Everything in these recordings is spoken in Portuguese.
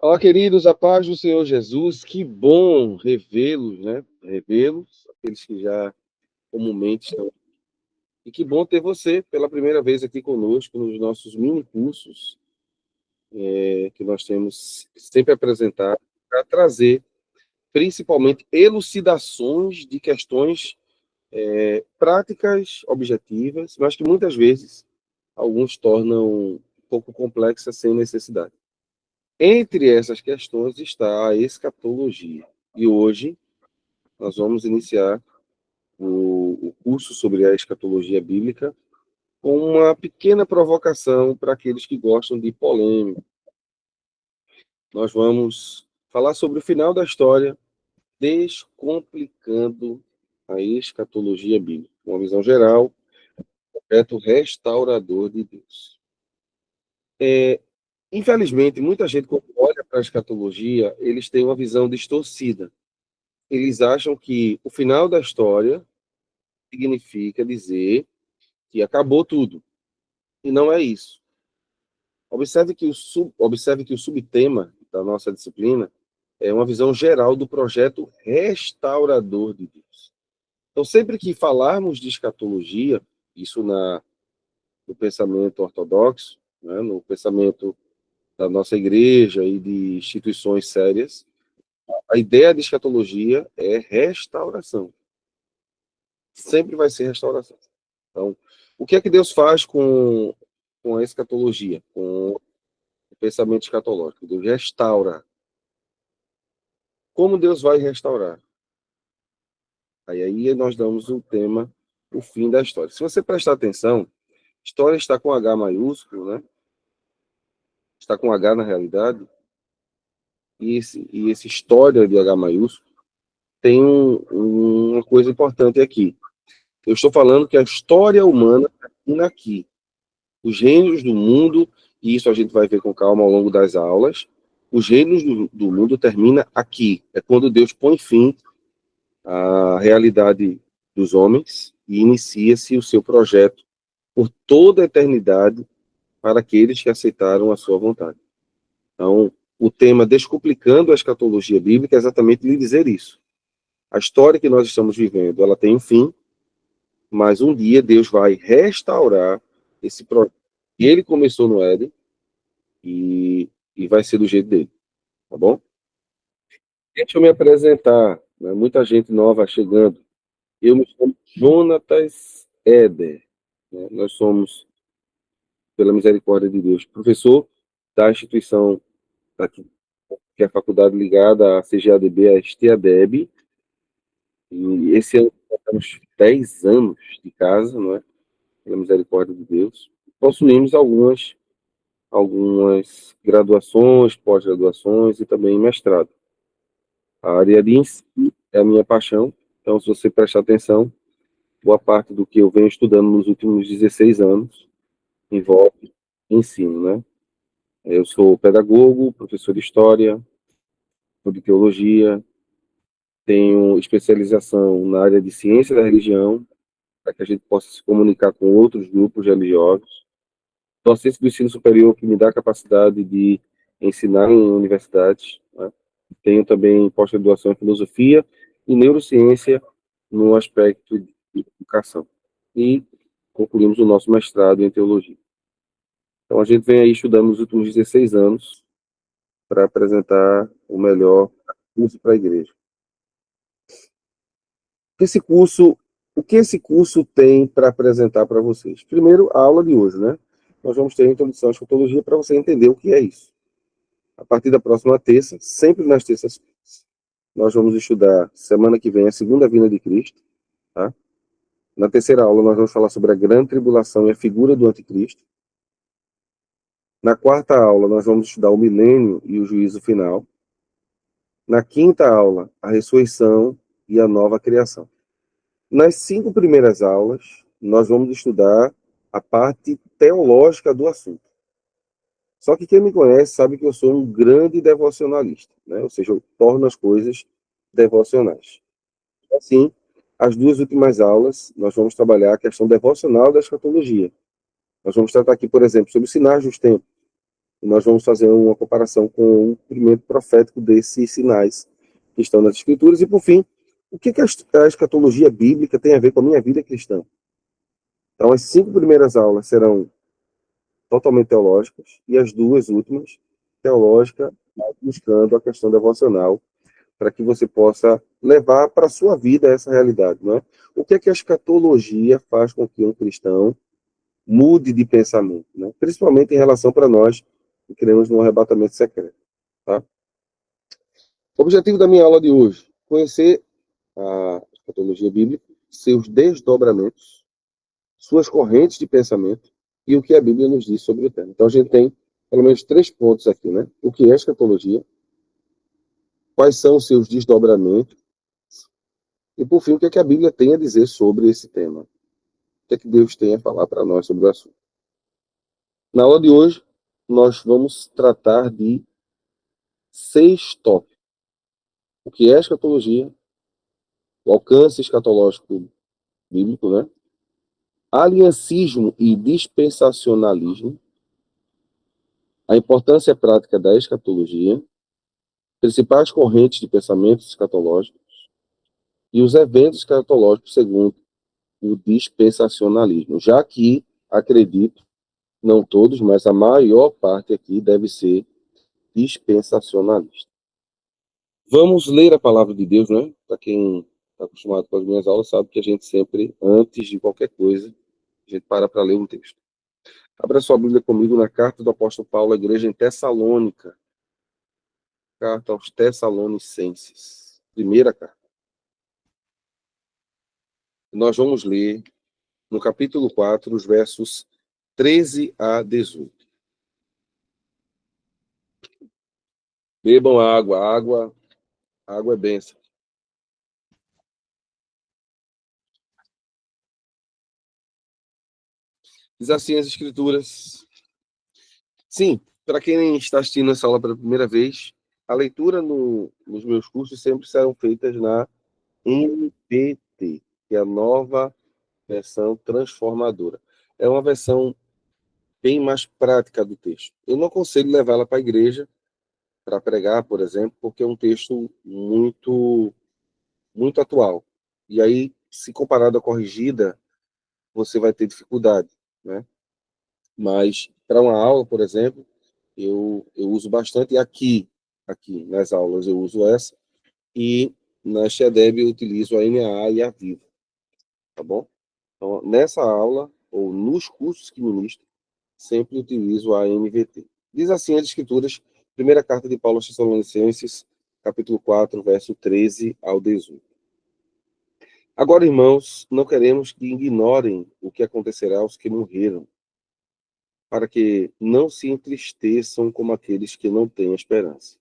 Olá, queridos, a paz do Senhor Jesus, que bom revê-los, né? Revê-los, aqueles que já comumente estão. E que bom ter você pela primeira vez aqui conosco nos nossos mini cursos, que nós temos sempre apresentado para trazer principalmente elucidações de questões práticas, objetivas, mas que muitas vezes alguns tornam um pouco complexas sem necessidade. Entre essas questões está a escatologia. E hoje nós vamos iniciar o curso sobre a escatologia bíblica com uma pequena provocação para aqueles que gostam de polêmica. Nós vamos falar sobre o final da história, descomplicando a escatologia bíblica, uma visão geral, projeto restaurador de Deus. Infelizmente, muita gente, quando olha para a escatologia, eles têm uma visão distorcida. Eles acham que o final da história significa dizer que acabou tudo. E não é isso. Observe que o subtema da nossa disciplina é uma visão geral do projeto restaurador de Deus. Então, sempre que falarmos de escatologia, isso no pensamento ortodoxo, né, no pensamento da nossa igreja e de instituições sérias, a ideia de escatologia é restauração. Sempre vai ser restauração. Então, o que é que Deus faz com a escatologia, com o pensamento escatológico? Deus restaura. Como Deus vai restaurar? Aí nós damos o tema, o fim da história. Se você prestar atenção, história está com H maiúsculo, né? Está com H na realidade, e esse história de H maiúsculo tem uma coisa importante aqui. Eu estou falando que a história humana termina aqui. Os reinos do mundo, e isso a gente vai ver com calma ao longo das aulas, os reinos do mundo termina aqui. É quando Deus põe fim à realidade dos homens e inicia-se o seu projeto por toda a eternidade para aqueles que aceitaram a sua vontade. Então, o tema Descomplicando a Escatologia Bíblica é exatamente lhe dizer isso. A história que nós estamos vivendo, ela tem um fim, mas um dia Deus vai restaurar esse projeto. E ele começou no Éden e vai ser do jeito dele, tá bom? Deixa eu me apresentar, né? Muita gente nova chegando. Eu me chamo Jonatas Éder, né? Nós somos, pela misericórdia de Deus, professor da instituição aqui, que é a faculdade ligada à CGADB, a STADEB, e esse ano nós temos 10 anos de casa, não é? Pela misericórdia de Deus. Possuímos algumas graduações, pós-graduações e também mestrado. A área de ensino é a minha paixão, então se você prestar atenção, boa parte do que eu venho estudando nos últimos 16 anos envolve ensino, né? Eu sou pedagogo, professor de história, de teologia, tenho especialização na área de ciência da religião, para que a gente possa se comunicar com outros grupos religiosos. Docência do ensino superior, que me dá a capacidade de ensinar em universidades, né? Tenho também pós-graduação em filosofia e neurociência no aspecto de educação. E concluímos o nosso mestrado em teologia. Então a gente vem aí estudando nos últimos 16 anos para apresentar o melhor curso para a igreja. O que esse curso tem para apresentar para vocês? Primeiro, a aula de hoje, né? Nós vamos ter a introdução à escatologia para você entender o que é isso. A partir da próxima terça, sempre nas terças, nós vamos estudar semana que vem a segunda vinda de Cristo, tá? Na terceira aula nós vamos falar sobre a grande tribulação e a figura do anticristo. Na quarta aula nós vamos estudar o milênio e o juízo final. Na quinta aula, a ressurreição e a nova criação. Nas 5 primeiras aulas, nós vamos estudar a parte teológica do assunto. Só que quem me conhece sabe que eu sou um grande devocionalista, né? Ou seja, eu torno as coisas devocionais. Assim, as 2 últimas aulas, nós vamos trabalhar a questão devocional da escatologia. Nós vamos tratar aqui, por exemplo, sobre os sinais dos tempos. E nós vamos fazer uma comparação com o cumprimento profético desses sinais que estão nas Escrituras. E, por fim, o que a escatologia bíblica tem a ver com a minha vida cristã? Então, as 5 primeiras aulas serão totalmente teológicas e as 2 últimas, teológica, buscando a questão devocional, para que você possa levar para a sua vida essa realidade. Não é? O que a escatologia faz com que um cristão mude de pensamento? Né? Principalmente em relação para nós que cremos no arrebatamento secreto. Tá? O objetivo da minha aula de hoje, conhecer a escatologia bíblica, seus desdobramentos, suas correntes de pensamento e o que a Bíblia nos diz sobre o tema. Então a gente tem pelo menos 3 pontos aqui, né? O que é escatologia, quais são os seus desdobramentos e, por fim, o que é que a Bíblia tem a dizer sobre esse tema. O que é que Deus tem a falar para nós sobre o assunto. Na aula de hoje, nós vamos tratar de 6 tópicos. O que é escatologia, o alcance escatológico bíblico, né? Aliancismo e dispensacionalismo, a importância prática da escatologia, principais correntes de pensamentos escatológicos e os eventos escatológicos segundo o dispensacionalismo. Já que, acredito, não todos, mas a maior parte aqui deve ser dispensacionalista. Vamos ler a palavra de Deus, né? Para quem está acostumado com as minhas aulas, sabe que a gente sempre, antes de qualquer coisa, a gente para ler um texto. Abra sua Bíblia comigo na carta do apóstolo Paulo à igreja em Tessalônica. Carta aos Tessalonicenses. Primeira carta. Nós vamos ler no capítulo 4, os versos 13 a 18. Bebam água, água é bênção. Diz assim as Escrituras. Sim, para quem está assistindo essa aula pela primeira vez, a leitura nos meus cursos sempre serão feitas na NPT, que é a nova versão transformadora. É uma versão bem mais prática do texto. Eu não aconselho levá-la para a igreja para pregar, por exemplo, porque é um texto muito atual. E aí, se comparado à corrigida, você vai ter dificuldade, né? Mas para uma aula, por exemplo, eu uso bastante aqui nas aulas eu uso essa e na Shedeb eu utilizo a NAA e a Vivo, tá bom? Então, nessa aula ou nos cursos que ministro, sempre utilizo a NVT. Diz assim as Escrituras, primeira carta de Paulo aos Tessalonicenses, capítulo 4, verso 13 ao 18. Agora, irmãos, não queremos que ignorem o que acontecerá aos que morreram, para que não se entristeçam como aqueles que não têm esperança.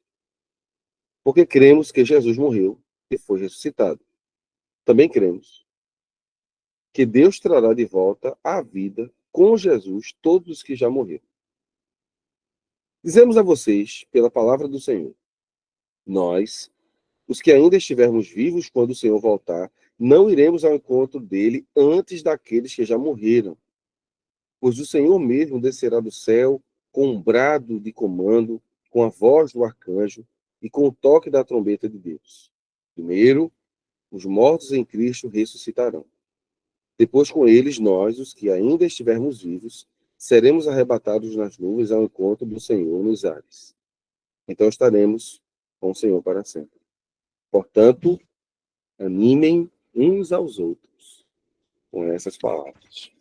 Porque cremos que Jesus morreu e foi ressuscitado. Também cremos que Deus trará de volta à vida com Jesus todos os que já morreram. Dizemos a vocês, pela palavra do Senhor, nós, os que ainda estivermos vivos quando o Senhor voltar, não iremos ao encontro dele antes daqueles que já morreram. Pois o Senhor mesmo descerá do céu com um brado de comando, com a voz do arcanjo e com o toque da trombeta de Deus. Primeiro, os mortos em Cristo ressuscitarão. Depois, com eles, nós, os que ainda estivermos vivos, seremos arrebatados nas nuvens ao encontro do Senhor nos ares. Então estaremos com o Senhor para sempre. Portanto, animem uns aos outros com essas palavras.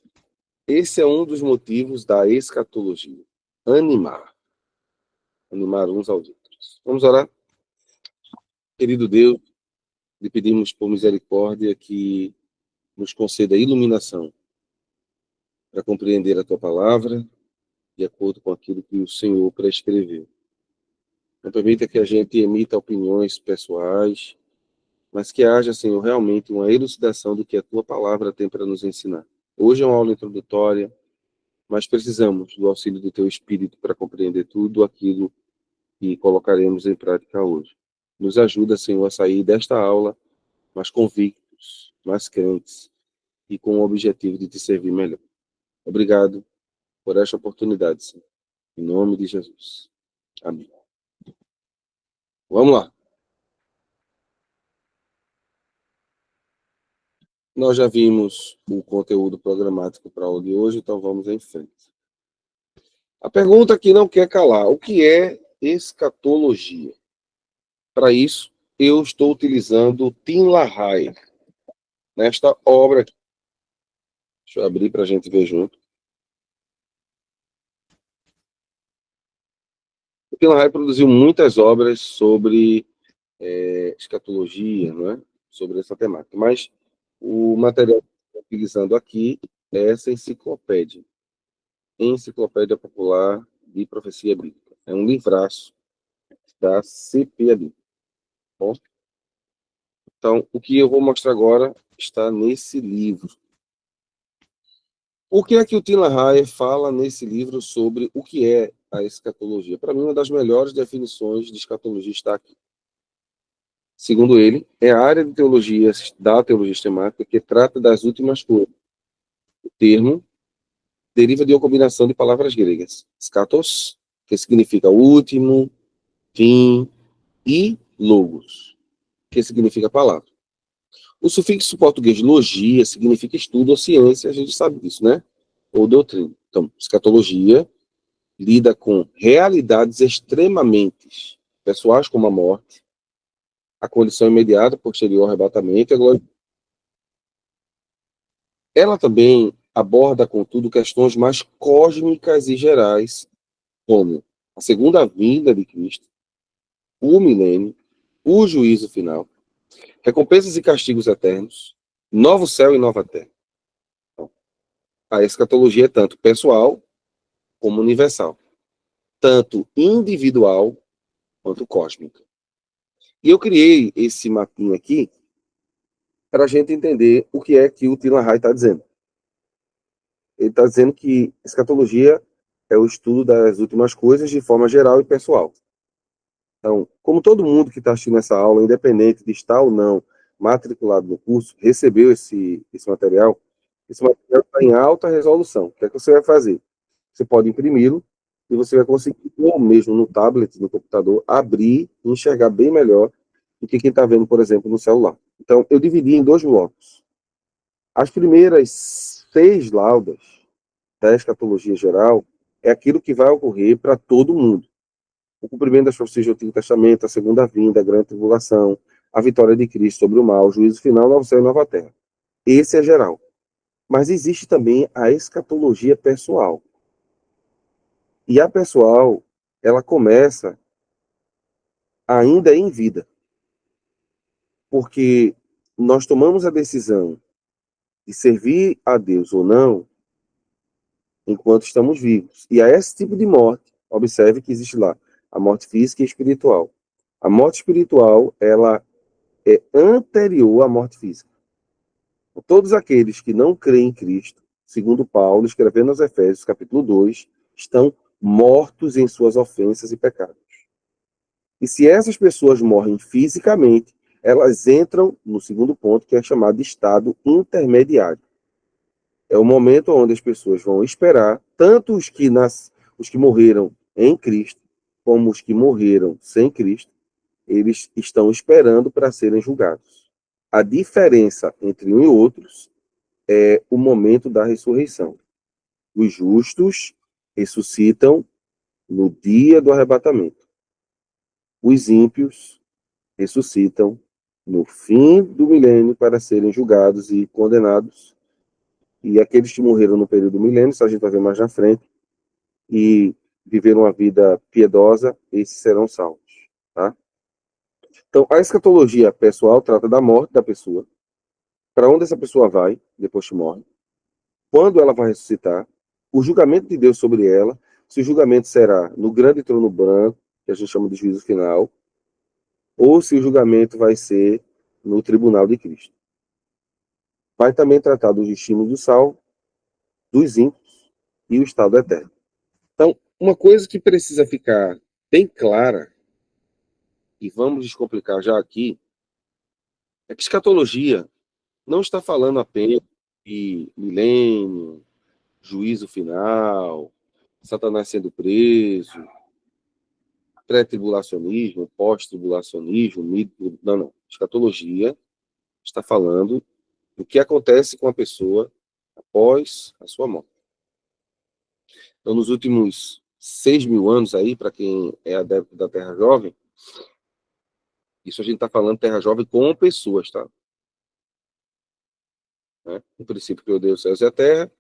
Esse é um dos motivos da escatologia. Animar. Animar uns aos outros. Vamos orar? Querido Deus, lhe pedimos por misericórdia que nos conceda iluminação para compreender a tua palavra de acordo com aquilo que o Senhor prescreveu. Não permita que a gente emita opiniões pessoais, mas que haja, Senhor, realmente uma elucidação do que a tua palavra tem para nos ensinar. Hoje é uma aula introdutória, mas precisamos do auxílio do teu Espírito para compreender tudo aquilo que colocaremos em prática hoje. Nos ajuda, Senhor, a sair desta aula mais convictos, mais crentes e com o objetivo de te servir melhor. Obrigado por esta oportunidade, Senhor. Em nome de Jesus. Amém. Vamos lá. Nós já vimos o conteúdo programático para o de hoje, então vamos em frente. A pergunta que não quer calar: o que é escatologia? Para isso, eu estou utilizando Tim LaHaye nesta obra aqui. Deixa eu abrir para a gente ver junto. O Tim LaHaye produziu muitas obras sobre escatologia, não é? Sobre essa temática. Mas o material que eu estou utilizando aqui é essa enciclopédia. Enciclopédia Popular de Profecia Bíblica. É um livraço da CPAB. Bom, então, o que eu vou mostrar agora está nesse livro. O que é que o Tim LaHaye fala nesse livro sobre o que é a escatologia? Para mim, uma das melhores definições de escatologia está aqui. Segundo ele, é a área de teologia, da teologia sistemática, que trata das últimas coisas. O termo deriva de uma combinação de palavras gregas. Skatos, que significa último, fim, e logos, que significa palavra. O sufixo português logia significa estudo ou ciência, a gente sabe disso, né? Ou doutrina. Então, escatologia lida com realidades extremamente pessoais, como a morte, a condição imediata, posterior ao arrebatamento e a glória. Ela também aborda, contudo, questões mais cósmicas e gerais, como a segunda vinda de Cristo, o milênio, o juízo final, recompensas e castigos eternos, novo céu e nova terra. Então, a escatologia é tanto pessoal como universal, tanto individual quanto cósmica. E eu criei esse mapinha aqui para a gente entender o que é que o Tim LaHaye está dizendo. Ele está dizendo que escatologia é o estudo das últimas coisas de forma geral e pessoal. Então, como todo mundo que está assistindo essa aula, independente de estar ou não matriculado no curso, recebeu esse material está em alta resolução. O que é que você vai fazer? Você pode imprimi-lo e você vai conseguir, ou mesmo no tablet, no computador, abrir e enxergar bem melhor do que quem está vendo, por exemplo, no celular. Então, eu dividi em dois blocos. As primeiras 6 laudas da escatologia geral é aquilo que vai ocorrer para todo mundo. O cumprimento das profecias do Antigo Testamento, a segunda vinda, a grande tribulação, a vitória de Cristo sobre o mal, o juízo final, novo céu e nova terra. Esse é geral. Mas existe também a escatologia pessoal. E a pessoal, ela começa ainda em vida. Porque nós tomamos a decisão de servir a Deus ou não enquanto estamos vivos. E a esse tipo de morte, observe que existe lá a morte física e espiritual. A morte espiritual, ela é anterior à morte física. Todos aqueles que não creem em Cristo, segundo Paulo, escrevendo aos Efésios, capítulo 2, estão mortos em suas ofensas e pecados. E se essas pessoas morrem fisicamente, elas entram no segundo ponto, que é chamado de estado intermediário. É o momento onde as pessoas vão esperar, tanto os que morreram em Cristo, como os que morreram sem Cristo, eles estão esperando para serem julgados. A diferença entre um e outros é o momento da ressurreição. Os justos ressuscitam no dia do arrebatamento. Os ímpios ressuscitam no fim do milênio para serem julgados e condenados. E aqueles que morreram no período do milênio, isso a gente vai ver mais na frente, e viveram uma vida piedosa, esses serão salvos. Tá? Então, a escatologia pessoal trata da morte da pessoa, para onde essa pessoa vai depois que morre, quando ela vai ressuscitar, o julgamento de Deus sobre ela, se o julgamento será no grande trono branco, que a gente chama de juízo final, ou se o julgamento vai ser no tribunal de Cristo. Vai também tratar do destino do salvo, dos ímpios e o estado eterno. Então, uma coisa que precisa ficar bem clara, e vamos descomplicar já aqui, é que escatologia não está falando apenas de milênio, juízo final, Satanás sendo preso, pré-tribulacionismo, pós-tribulacionismo, não, não. Escatologia está falando do que acontece com a pessoa após a sua morte. Então, nos últimos 6.000 anos aí, para quem é adepto da Terra Jovem, isso a gente está falando Terra Jovem com pessoas, tá? Né? No princípio criou Deus os céus e a terra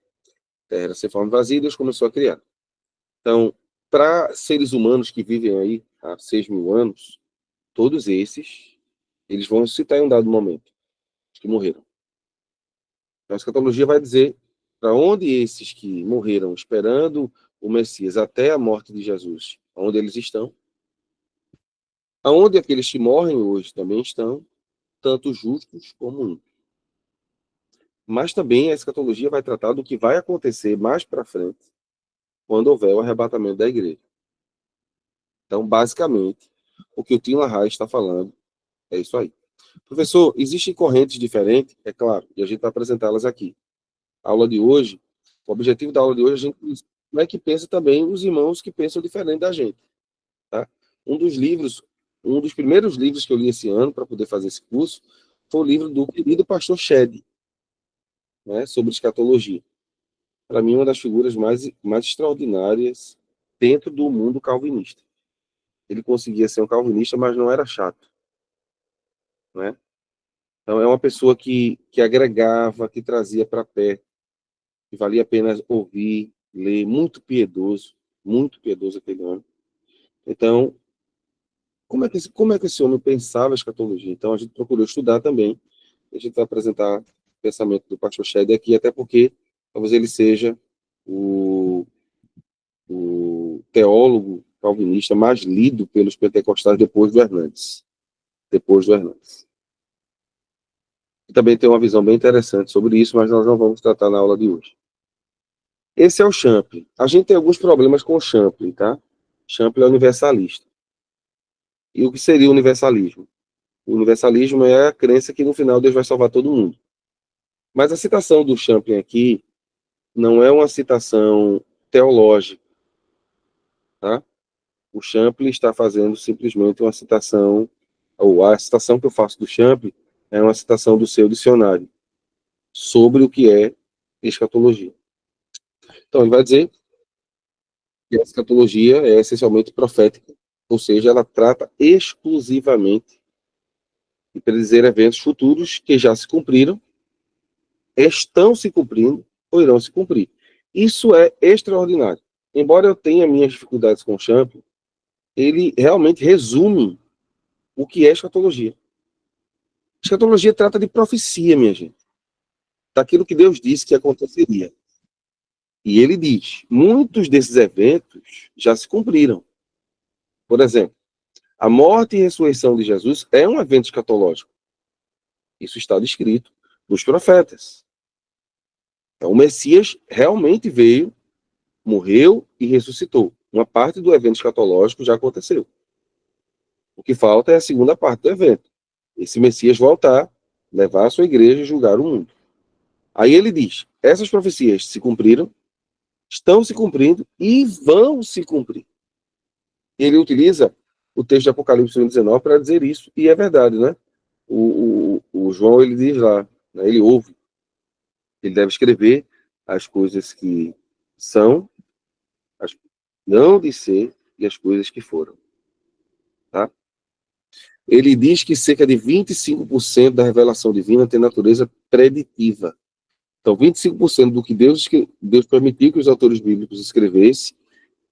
era sem forma vazia, e Deus começou a criar. Então, para seres humanos que vivem aí há 6.000 anos, todos esses, eles vão ressuscitar em um dado momento, os que morreram. Então, a escatologia vai dizer para onde esses que morreram esperando o Messias até a morte de Jesus, onde eles estão, aonde aqueles que morrem hoje também estão, tanto justos como ímpios. Mas também a escatologia vai tratar do que vai acontecer mais para frente, quando houver o arrebatamento da igreja. Então, basicamente, o que o Tim LaHaye está falando é isso aí. Professor, existem correntes diferentes, é claro, e a gente vai apresentá-las aqui. A aula de hoje, o objetivo da aula de hoje, a gente não é que pensa também os irmãos que pensam diferente da gente. Tá? Um dos primeiros livros que eu li esse ano para poder fazer esse curso foi o livro do querido pastor Shed, né, sobre escatologia. Para mim, uma das figuras mais extraordinárias dentro do mundo calvinista. Ele conseguia ser um calvinista, mas não era chato, né? Então, é uma pessoa que agregava, que trazia para perto, que valia a pena ouvir, ler, muito piedoso aquele homem. Então, como é que esse homem pensava a escatologia? Então, a gente procurou estudar também. A gente vai apresentar o pensamento do pastor Shed aqui, até porque talvez ele seja o, o teólogo calvinista mais lido pelos pentecostais depois do Hernandes. Depois do Hernandes. E também tem uma visão bem interessante sobre isso, mas nós não vamos tratar na aula de hoje. Esse é o Champlin. A gente tem alguns problemas com o Champlin, tá? Champlin é universalista. E o que seria o universalismo? O universalismo é a crença que no final Deus vai salvar todo mundo. Mas a citação do Champlin aqui não é uma citação teológica, tá? O Champlin está fazendo simplesmente uma citação, ou a citação que eu faço do Champlin é uma citação do seu dicionário sobre o que é escatologia. Então, ele vai dizer que a escatologia é essencialmente profética, ou seja, ela trata exclusivamente de predizer eventos futuros que já se cumpriram, estão se cumprindo ou irão se cumprir. Isso é extraordinário. Embora eu tenha minhas dificuldades com o Champlin, ele realmente resume o que é escatologia. Escatologia trata de profecia, minha gente, daquilo que Deus disse que aconteceria. E ele diz, muitos desses eventos já se cumpriram. Por exemplo, a morte e ressurreição de Jesus é um evento escatológico. Isso está descrito nos profetas. Então, o Messias realmente veio, morreu e ressuscitou. Uma parte do evento escatológico já aconteceu. O que falta é a segunda parte do evento. Esse Messias voltar, levar a sua igreja e julgar o mundo. Aí ele diz, essas profecias se cumpriram, estão se cumprindo e vão se cumprir. Ele utiliza o texto de Apocalipse 19 para dizer isso, e é verdade, né? O João, ele diz lá, né? Ele ouve, ele deve escrever as coisas que são, as que não de ser e as coisas que foram. Tá? Ele diz que cerca de 25% da revelação divina tem natureza preditiva. Então, 25% do que Deus permitiu que os autores bíblicos escrevessem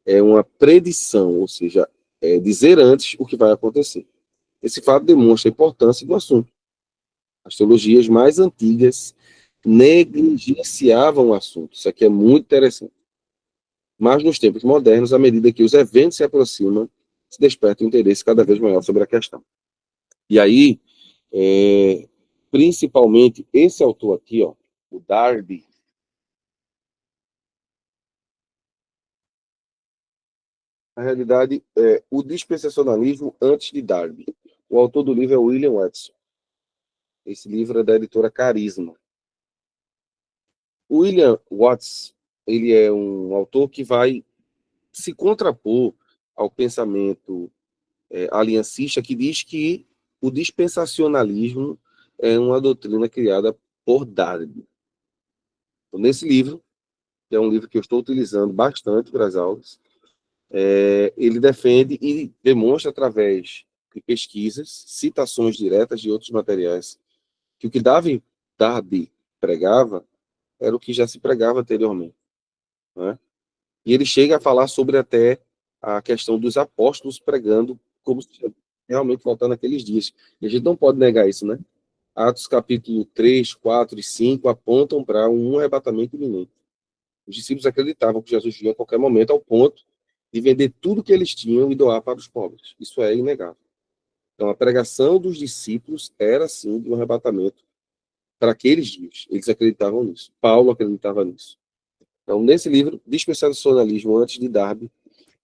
é uma predição, ou seja, é dizer antes o que vai acontecer. Esse fato demonstra a importância do assunto. As teologias mais antigas negligenciavam o assunto. Isso aqui é muito interessante. Mas nos tempos modernos, à medida que os eventos se aproximam, se desperta um interesse cada vez maior sobre a questão. E aí, principalmente esse autor aqui, ó, o Darby, na realidade, o dispensacionalismo antes de Darby. O autor do livro é William Watson. Esse livro é da editora Carisma. O William Watts, ele é um autor que vai se contrapor ao pensamento aliancista que diz que o dispensacionalismo é uma doutrina criada por Darby. Então, nesse livro, que é um livro que eu estou utilizando bastante para as aulas, ele defende e demonstra através de pesquisas, citações diretas de outros materiais, que o que Darby pregava era o que já se pregava anteriormente, né? E ele chega a falar sobre até a questão dos apóstolos pregando como se realmente voltando naqueles dias. E a gente não pode negar isso, né? Atos capítulo 3, 4 e 5 apontam para um arrebatamento iminente. Os discípulos acreditavam que Jesus vinha a qualquer momento, ao ponto de vender tudo que eles tinham e doar para os pobres. Isso é inegável. Então, a pregação dos discípulos era, sim, de um arrebatamento para aqueles dias. Eles acreditavam nisso. Paulo acreditava nisso. Então, nesse livro, Dispensacionalismo antes de Darby,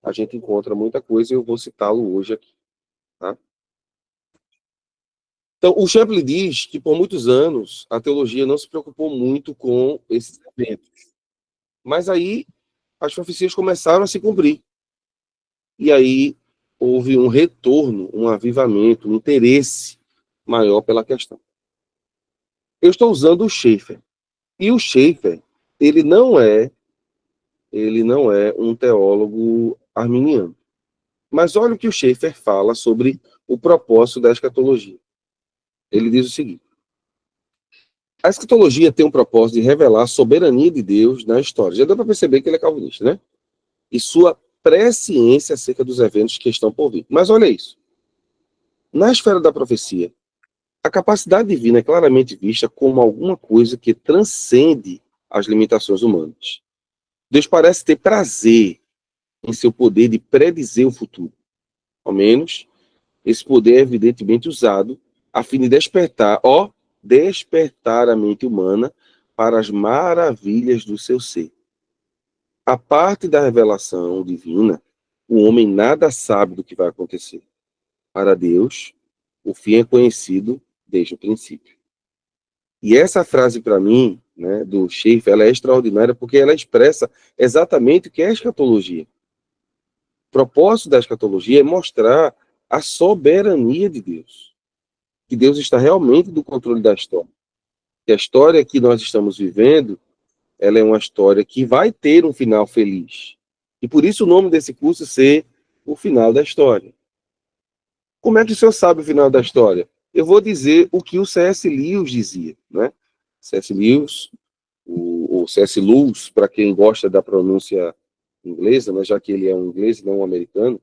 a gente encontra muita coisa e eu vou citá-lo hoje aqui. Tá? Então, o Champlin diz que, por muitos anos, a teologia não se preocupou muito com esses eventos. Mas aí, as profecias começaram a se cumprir. E aí, houve um retorno, um avivamento, um interesse maior pela questão. Eu estou usando o Schaeffer. E o Schaeffer, ele não é um teólogo arminiano. Mas olha o que o Schaeffer fala sobre o propósito da escatologia. Ele diz o seguinte: a escatologia tem um propósito de revelar a soberania de Deus na história. Já deu para perceber que ele é calvinista, né? E sua presciência acerca dos eventos que estão por vir. Mas olha isso. Na esfera da profecia, a capacidade divina é claramente vista como alguma coisa que transcende as limitações humanas. Deus parece ter prazer em seu poder de predizer o futuro. Ao menos, esse poder é evidentemente usado a fim de despertar a mente humana para as maravilhas do seu ser. A parte da revelação divina, o homem nada sabe do que vai acontecer. Para Deus, o fim é conhecido desde o princípio. E essa frase, para mim, né, do Schaeffer, ela é extraordinária porque ela expressa exatamente o que é a escatologia. O propósito da escatologia é mostrar a soberania de Deus. Que Deus está realmente no controle da história. Que a história que nós estamos vivendo, ela é uma história que vai ter um final feliz. E por isso o nome desse curso ser o final da história. Como é que o senhor sabe o final da história? Eu vou dizer o que o C.S. Lewis dizia, né? C.S. Lewis, o C.S. Lewis, para quem gosta da pronúncia inglesa, né, já que ele é um inglês e não um americano,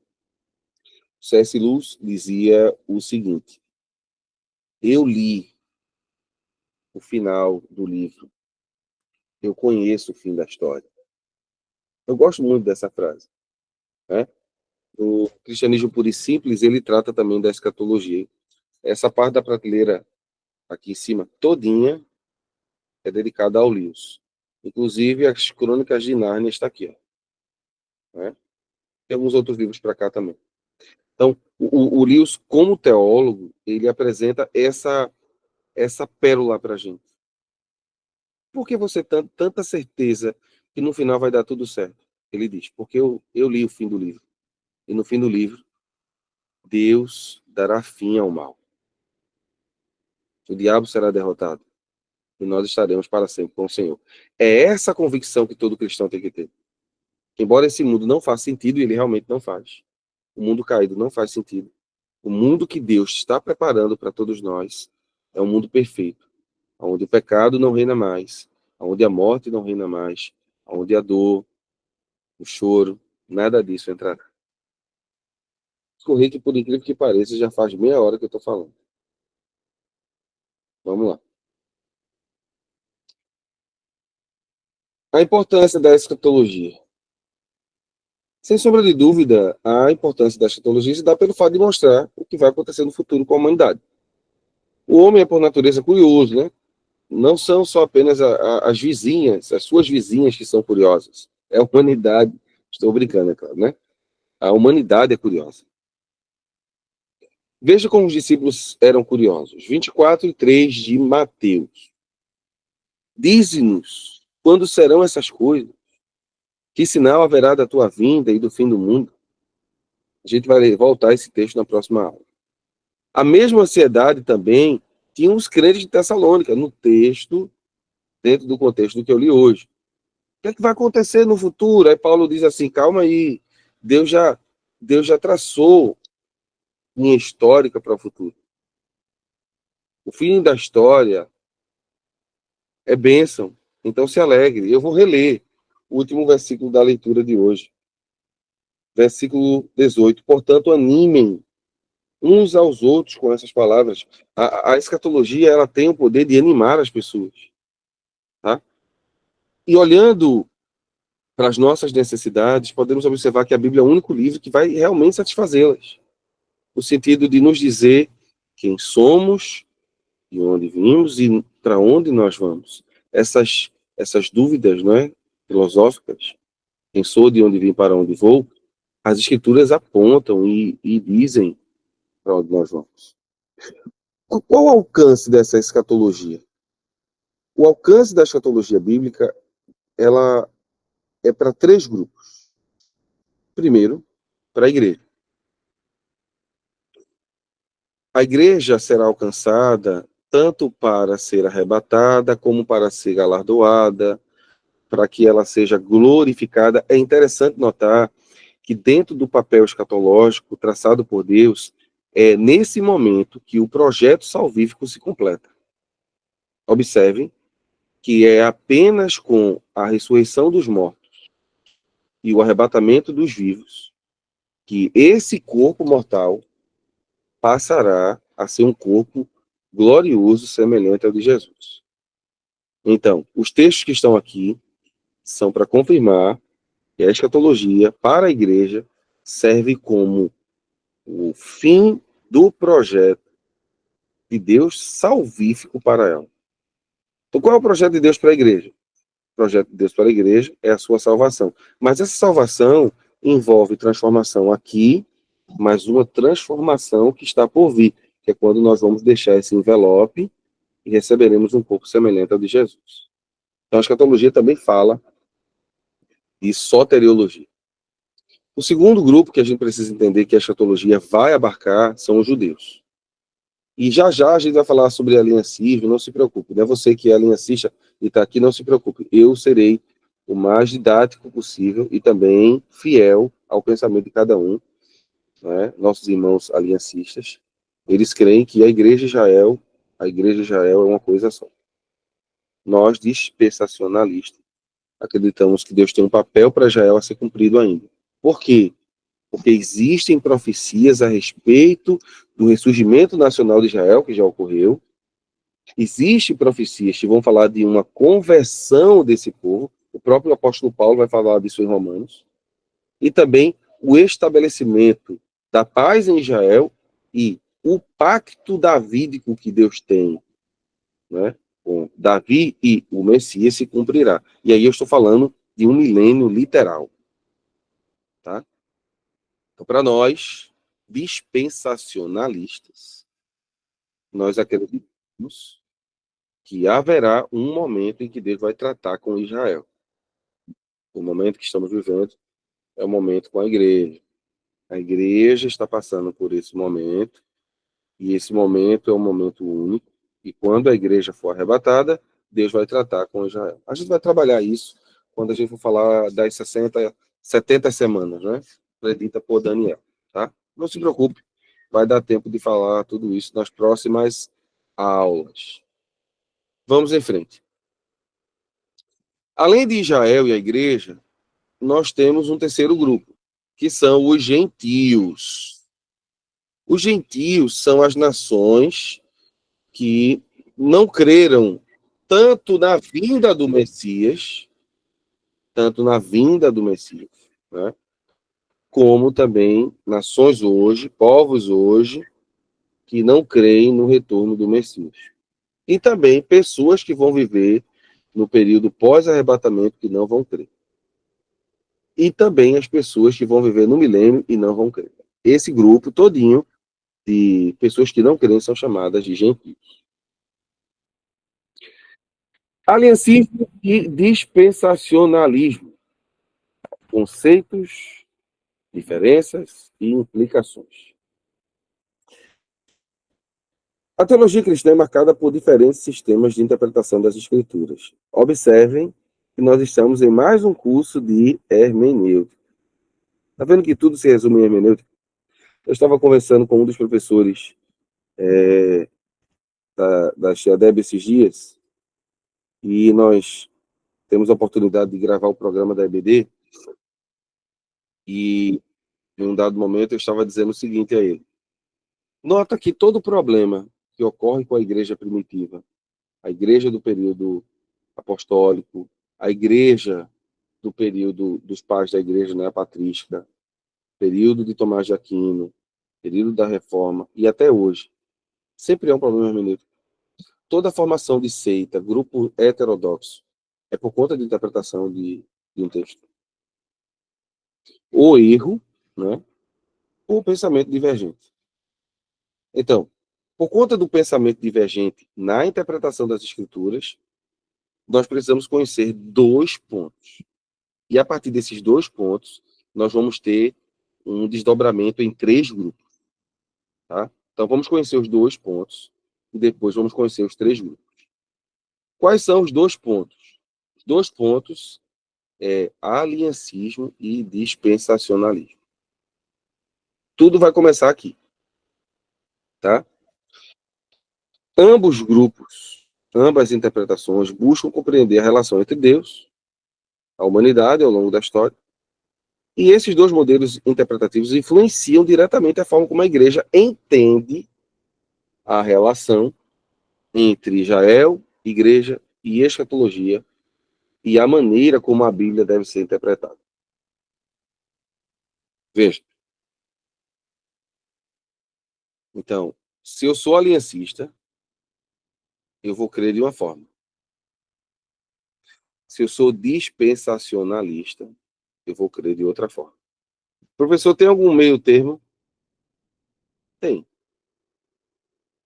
C.S. Lewis dizia o seguinte: eu li o final do livro, eu conheço o fim da história. Eu gosto muito dessa frase, né? O Cristianismo Puro e Simples, ele trata também da escatologia. Essa parte da prateleira aqui em cima, todinha, é dedicada ao Lewis. Inclusive, as Crônicas de Nárnia está aqui, ó, né? Tem alguns outros livros para cá também. Então, o Lewis, como teólogo, ele apresenta essa pérola para a gente. Por que você tem tanta certeza que no final vai dar tudo certo? Ele diz, porque eu li o fim do livro. E no fim do livro, Deus dará fim ao mal. O diabo será derrotado. E nós estaremos para sempre com o Senhor. É essa convicção que todo cristão tem que ter. Embora esse mundo não faça sentido, e ele realmente não faz. O mundo caído não faz sentido. O mundo que Deus está preparando para todos nós é um mundo perfeito, onde o pecado não reina mais, onde a morte não reina mais, onde a dor, o choro, nada disso entrará. Escorrer que, por incrível que pareça, já faz meia hora que eu estou falando. Vamos lá. A importância da escatologia. Sem sombra de dúvida, a importância da escatologia se dá pelo fato de mostrar o que vai acontecer no futuro com a humanidade. O homem é, por natureza, curioso, né? Não são só apenas as vizinhas, as suas vizinhas que são curiosas. É a humanidade. Estou brincando, é claro, né? A humanidade é curiosa. Veja como os discípulos eram curiosos. 24 e 3 de Mateus. Dize-nos quando serão essas coisas. Que sinal haverá da tua vinda e do fim do mundo? A gente vai voltar a esse texto na próxima aula. A mesma ansiedade também tinham os crentes de Tessalônica, no texto, dentro do contexto do que eu li hoje. O que é que vai acontecer no futuro? Aí Paulo diz assim, calma aí, Deus já, Deus já traçou linha histórica para o futuro. O fim da história é bênção, então se alegre. Eu vou reler o último versículo da leitura de hoje. Versículo 18. Portanto, animem uns aos outros com essas palavras. A escatologia, ela tem o poder de animar as pessoas. Tá? E olhando para as nossas necessidades, podemos observar que a Bíblia é o único livro que vai realmente satisfazê-las. No sentido de nos dizer quem somos, de onde vimos e para onde nós vamos. Essas dúvidas, não é, filosóficas, quem sou, de onde vim, para onde vou, as escrituras apontam e dizem para onde nós vamos. Qual o alcance dessa escatologia? O alcance da escatologia bíblica, ela é para três grupos. Primeiro, para a igreja. A igreja será alcançada tanto para ser arrebatada, como para ser galardoada, para que ela seja glorificada. É interessante notar que dentro do papel escatológico traçado por Deus, é nesse momento que o projeto salvífico se completa. Observem que é apenas com a ressurreição dos mortos e o arrebatamento dos vivos que esse corpo mortal passará a ser um corpo glorioso, semelhante ao de Jesus. Então, os textos que estão aqui são para confirmar que a escatologia, para a igreja, serve como o fim do projeto de Deus salvífico para ela. Então, qual é o projeto de Deus para a igreja? O projeto de Deus para a igreja é a sua salvação. Mas essa salvação envolve transformação aqui, mas uma transformação que está por vir, que é quando nós vamos deixar esse envelope e receberemos um corpo semelhante ao de Jesus. Então, a escatologia também fala de soteriologia. O segundo grupo que a gente precisa entender que a escatologia vai abarcar são os judeus. E já já a gente vai falar sobre aliancismo, não se preocupe. Não é você que é aliancista e está aqui, não se preocupe. Eu serei o mais didático possível e também fiel ao pensamento de cada um. Né? Nossos irmãos aliancistas, eles creem que a igreja de Israel é uma coisa só. Nós, dispensacionalistas, acreditamos que Deus tem um papel para Israel a ser cumprido ainda. Por quê? Porque existem profecias a respeito do ressurgimento nacional de Israel, que já ocorreu. Existem profecias que vão falar de uma conversão desse povo. O próprio apóstolo Paulo vai falar disso em Romanos. E também o estabelecimento da paz em Israel e o pacto davídico que Deus tem, né, com Davi e o Messias se cumprirá. E aí eu estou falando de um milênio literal. Tá? Então, para nós, dispensacionalistas, nós acreditamos que haverá um momento em que Deus vai tratar com Israel. O momento que estamos vivendo é o momento com a igreja. A igreja está passando por esse momento, e esse momento é um momento único, e quando a igreja for arrebatada, Deus vai tratar com Israel. A gente vai trabalhar isso quando a gente for falar das 70 semanas, né? Predita por Daniel, tá? Não se preocupe, vai dar tempo de falar tudo isso nas próximas aulas. Vamos em frente. Além de Israel e a igreja, nós temos um terceiro grupo, que são os gentios. Os gentios são as nações que não creram tanto na vinda do Messias, né, como também nações hoje, povos hoje, que não creem no retorno do Messias. E também pessoas que vão viver no período pós-arrebatamento que não vão crer. E também as pessoas que vão viver no milênio e não vão crer. Esse grupo todinho de pessoas que não creem são chamadas de gentios. Aliancismo e dispensacionalismo. conceitos, diferenças e implicações. A teologia cristã é marcada por diferentes sistemas de interpretação das Escrituras. Observem que nós estamos em mais um curso de hermenêutica. Está vendo que tudo se resume em hermenêutica? Eu estava conversando com um dos professores da XEDEB esses dias, e nós temos a oportunidade de gravar o programa da EBD, e em um dado momento eu estava dizendo o seguinte a ele: nota que todo problema que ocorre com a igreja primitiva, a igreja do período apostólico, a igreja do período dos pais da igreja neopatrística, período de Tomás de Aquino, período da Reforma e até hoje, sempre é um problema hermenêutico. Toda a formação de seita, grupo heterodoxo, é por conta de interpretação de um texto. Ou erro, né? Ou pensamento divergente. Então, por conta do pensamento divergente na interpretação das escrituras, nós precisamos conhecer 2 pontos. E a partir desses 2 pontos, nós vamos ter um desdobramento em 3 grupos. Tá? Então, vamos conhecer os 2 pontos e depois vamos conhecer os 3 grupos. Quais são os 2 pontos? Os 2 pontos é aliancismo e dispensacionalismo. Tudo vai começar aqui. Tá? Ambos grupos, ambas interpretações buscam compreender a relação entre Deus, a humanidade ao longo da história, e esses 2 modelos interpretativos influenciam diretamente a forma como a igreja entende a relação entre Israel, igreja e escatologia e a maneira como a Bíblia deve ser interpretada. Veja. Então, se eu sou aliancista, eu vou crer de uma forma. Se eu sou dispensacionalista, eu vou crer de outra forma. Professor, tem algum meio termo? Tem.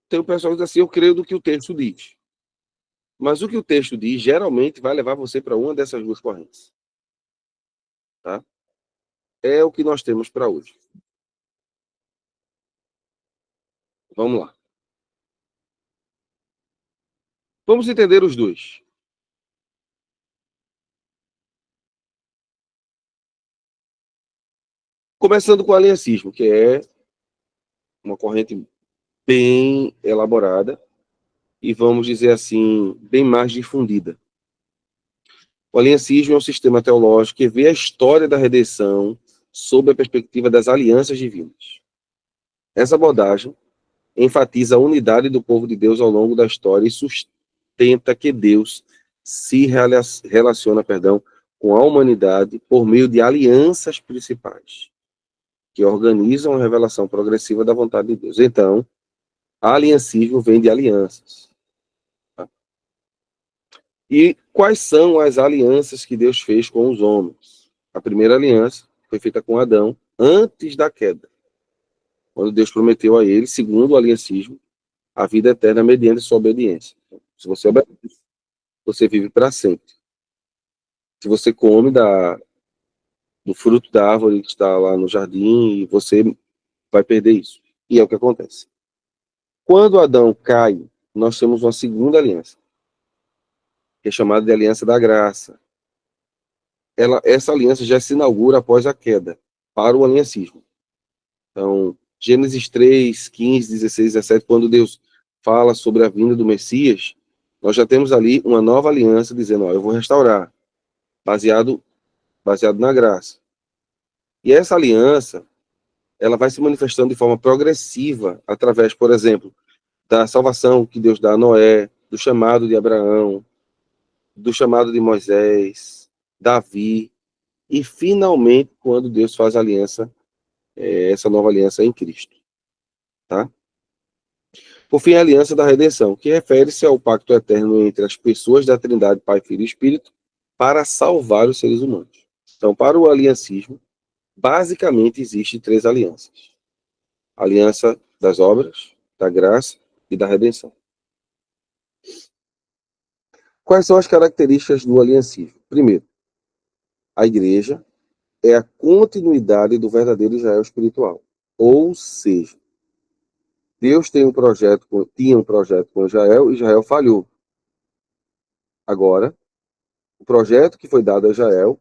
Tem o pessoal que diz assim, eu creio do que o texto diz. Mas o que o texto diz, geralmente, vai levar você para uma dessas 2 correntes. Tá? É o que nós temos para hoje. Vamos lá. Vamos entender os 2. Começando com o aliancismo, que é uma corrente bem elaborada e, vamos dizer assim, bem mais difundida. O aliancismo é um sistema teológico que vê a história da redenção sob a perspectiva das alianças divinas. Essa abordagem enfatiza a unidade do povo de Deus ao longo da história e sustenta que Deus se relaciona, com a humanidade por meio de alianças principais, que organizam a revelação progressiva da vontade de Deus. Então, aliancismo vem de alianças. Tá? E quais são as alianças que Deus fez com os homens? A primeira aliança foi feita com Adão antes da queda, quando Deus prometeu a ele, segundo o aliancismo, a vida eterna mediante sua obediência. Então, se você obedece, você vive para sempre. Se você come do fruto da árvore que está lá no jardim, você vai perder isso. E é o que acontece. Quando Adão cai, nós temos uma segunda aliança, que é chamada de aliança da graça. Essa aliança já se inaugura após a queda, para o aliancismo. Então, Gênesis 3, 15, 16, 17, quando Deus fala sobre a vinda do Messias, nós já temos ali uma nova aliança dizendo, ó, eu vou restaurar, baseado na graça. E essa aliança, ela vai se manifestando de forma progressiva, através, por exemplo, da salvação que Deus dá a Noé, do chamado de Abraão, do chamado de Moisés, Davi, e finalmente, quando Deus faz a aliança, essa nova aliança em Cristo. Tá? Por fim, a aliança da redenção, que refere-se ao pacto eterno entre as pessoas da Trindade, Pai, Filho e Espírito, para salvar os seres humanos. Então, para o aliancismo, basicamente existem 3 alianças. A aliança das obras, da graça e da redenção. Quais são as características do aliancismo? Primeiro, a igreja é a continuidade do verdadeiro Israel espiritual. Ou seja, Deus tinha um projeto com Israel e Israel falhou. Agora, o projeto que foi dado a Israel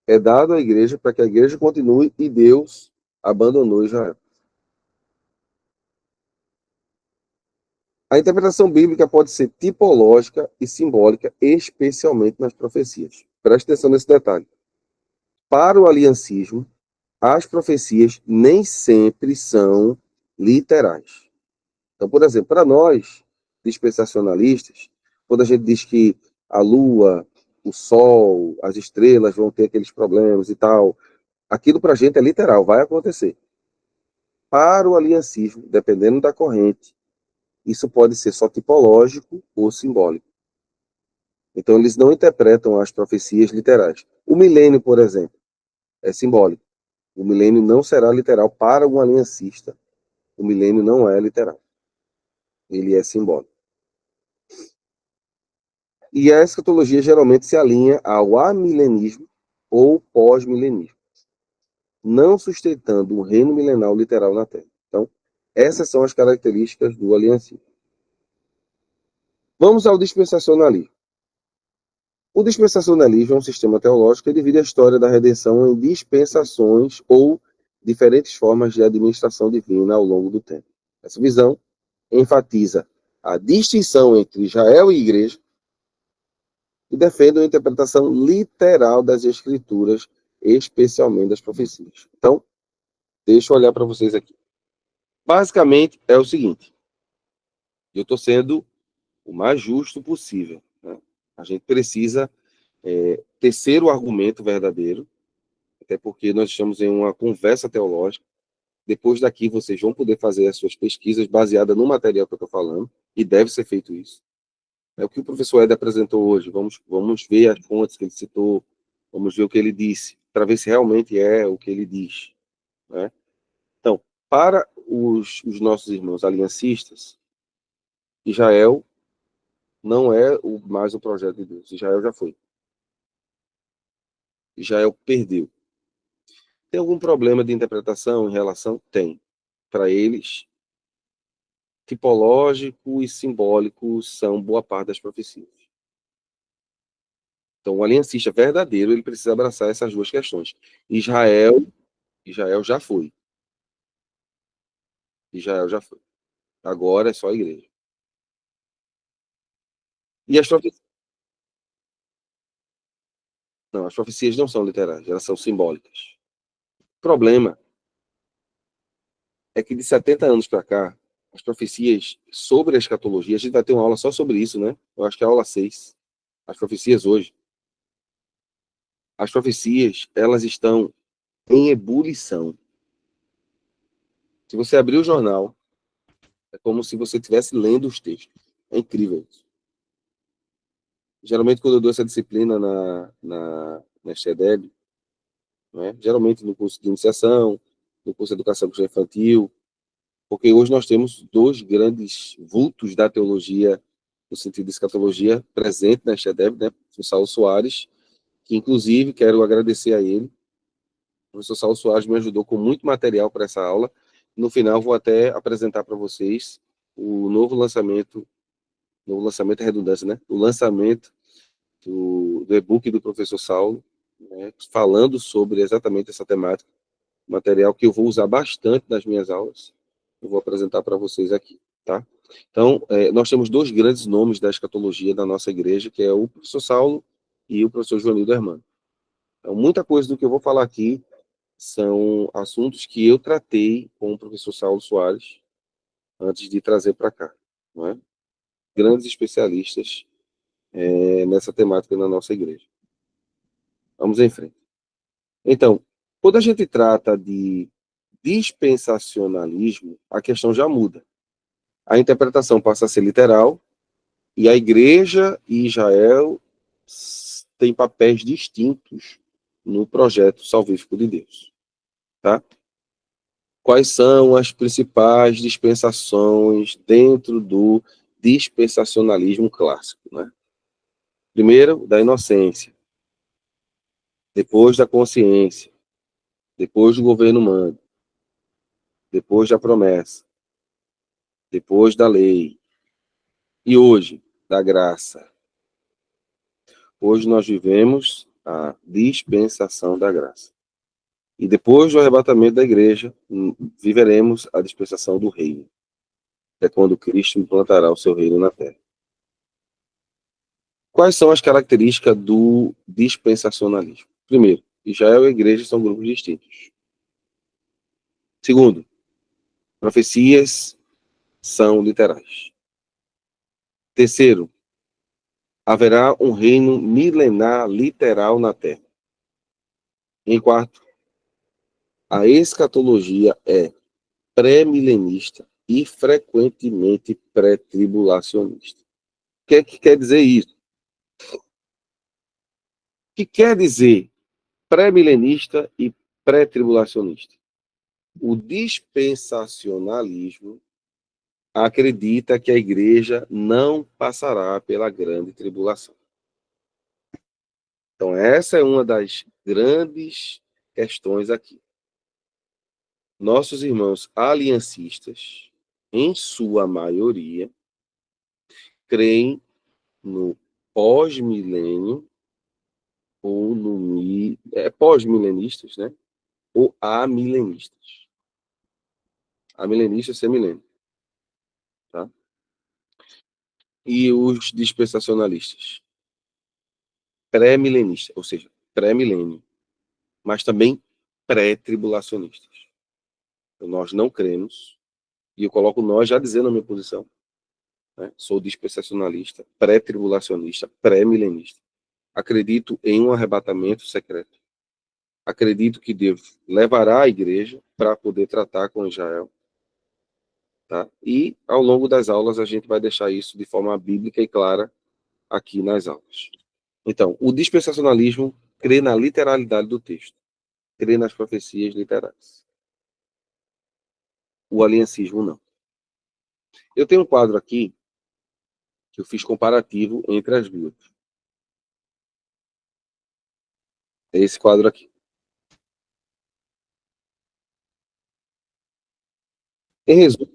é dado à igreja para que a igreja continue e Deus abandonou Israel. A interpretação bíblica pode ser tipológica e simbólica, especialmente nas profecias. Preste atenção nesse detalhe. Para o aliancismo, as profecias nem sempre são literais. Então, por exemplo, para nós, dispensacionalistas, quando a gente diz que a lua, o sol, as estrelas vão ter aqueles problemas e tal, aquilo para a gente é literal, vai acontecer. Para o aliancismo, dependendo da corrente, isso pode ser só tipológico ou simbólico. Então, eles não interpretam as profecias literais. O milênio, por exemplo, é simbólico. O milênio não será literal para um aliancista. O milênio não é literal. Ele é simbólico. E a escatologia geralmente se alinha ao amilenismo ou pós-milenismo, não sustentando um reino milenar literal na Terra. Então, essas são as características do aliancismo. Vamos ao dispensacionalismo. O dispensacionalismo é um sistema teológico que divide a história da redenção em dispensações ou diferentes formas de administração divina ao longo do tempo. Essa visão enfatiza a distinção entre Israel e igreja e defende uma interpretação literal das escrituras, especialmente das profecias. Então, deixa eu olhar para vocês aqui. Basicamente, é o seguinte. Eu estou sendo o mais justo possível. Né? A gente precisa tecer o argumento verdadeiro, até porque nós estamos em uma conversa teológica. Depois daqui, vocês vão poder fazer as suas pesquisas baseadas no material que eu estou falando, e deve ser feito isso. É o que o professor Ed apresentou hoje. Vamos ver as fontes que ele citou, vamos ver o que ele disse, para ver se realmente é o que ele diz. Né? Então, para os nossos irmãos aliancistas, Israel não é mais o projeto de Deus. Israel já foi. Israel perdeu. Tem algum problema de interpretação em relação? Tem. Para eles, tipológico e simbólico são boa parte das profecias. Então, o aliancista verdadeiro, ele precisa abraçar essas duas questões. Israel já foi. Israel já foi. Agora é só a igreja. E as profecias? Não, as profecias não são literais, elas são simbólicas. O problema é que de 70 anos para cá, as profecias sobre a escatologia, a gente vai ter uma aula só sobre isso, né? Eu acho que é a aula 6. As profecias hoje. As profecias, elas estão em ebulição. Se você abrir o jornal, é como se você estivesse lendo os textos. É incrível isso. Geralmente, quando eu dou essa disciplina na STEDEB, né? Geralmente no curso de iniciação, no curso de educação infantil, porque hoje nós temos dois grandes vultos da teologia, no sentido de escatologia, presente na STEDEB, né? O Saulo Soares, que inclusive quero agradecer a ele. O professor Saulo Soares me ajudou com muito material para essa aula. No final, vou até apresentar para vocês o novo lançamento é redundância, né? O lançamento do e-book do professor Saulo, né? Falando sobre exatamente essa temática, material que eu vou usar bastante nas minhas aulas. Eu vou apresentar para vocês aqui, tá? Então, nós temos dois grandes nomes da escatologia da nossa igreja, que é o professor Saulo e o professor Joanildo Hermano. Então, muita coisa do que eu vou falar aqui são assuntos que eu tratei com o professor Saulo Soares antes de trazer para cá, não é? Grandes especialistas nessa temática na nossa igreja. Vamos em frente. Então, quando a gente trata de dispensacionalismo, a questão já muda. A interpretação passa a ser literal e a igreja e Israel têm papéis distintos no projeto salvífico de Deus. Tá? Quais são as principais dispensações dentro do dispensacionalismo clássico? Né? Primeiro, da inocência. Depois, da consciência. depois do governo humano, depois da promessa, depois da lei, e hoje, da graça. Hoje nós vivemos a dispensação da graça. E depois do arrebatamento da igreja, viveremos a dispensação do reino. É quando Cristo implantará o seu reino na terra. Quais são as características do dispensacionalismo? Primeiro, Israel e a igreja são grupos distintos. Segundo, profecias são literais. Terceiro, haverá um reino milenar literal na terra. Em quarto, a escatologia é pré-milenista e frequentemente pré-tribulacionista. O que é que quer dizer isso? O que quer dizer pré-milenista e pré-tribulacionista? O dispensacionalismo acredita que a igreja não passará pela grande tribulação. Então, essa é uma das grandes questões aqui. Nossos irmãos aliancistas, em sua maioria, creem no pós-milênio ou no pós-milenistas, né? Ou amilenistas. Amilenistas sem milênio, tá? E os dispensacionalistas, pré-milenistas, ou seja, pré-milênio, mas também pré-tribulacionistas. Então, nós não cremos, e eu coloco nós já dizendo a minha posição, né? Sou dispensacionalista, pré-tribulacionista, pré-milenista. Acredito em um arrebatamento secreto. Acredito que Deus levará a igreja para poder tratar com Israel. Tá? E, ao longo das aulas, a gente vai deixar isso de forma bíblica e clara aqui nas aulas. Então, o dispensacionalismo crê na literalidade do texto, crê nas profecias literais. O aliancismo não. Eu tenho um quadro aqui que eu fiz comparativo entre as duas. É esse quadro aqui. Em resumo,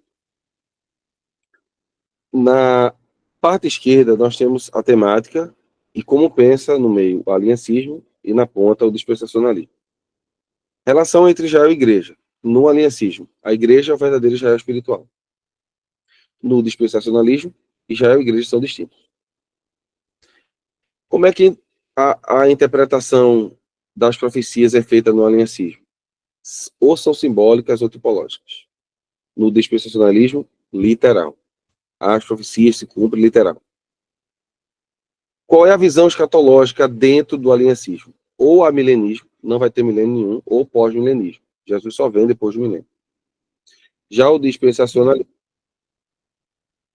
na parte esquerda nós temos a temática e como pensa no meio o aliancismo e na ponta o dispensacionalismo. Relação entre Israel e igreja. No aliancismo, a igreja é o verdadeiro Israel espiritual. No dispensacionalismo, Israel e igreja são distintos. Como é que a interpretação das profecias é feita no aliancismo? Ou são simbólicas ou tipológicas. No dispensacionalismo, literal. As profecias se cumprem literal. Qual é a visão escatológica dentro do aliancismo? Ou há milenismo, não vai ter milênio nenhum, ou pós-milenismo. Jesus só vem depois do milênio. Já o dispensacionalismo,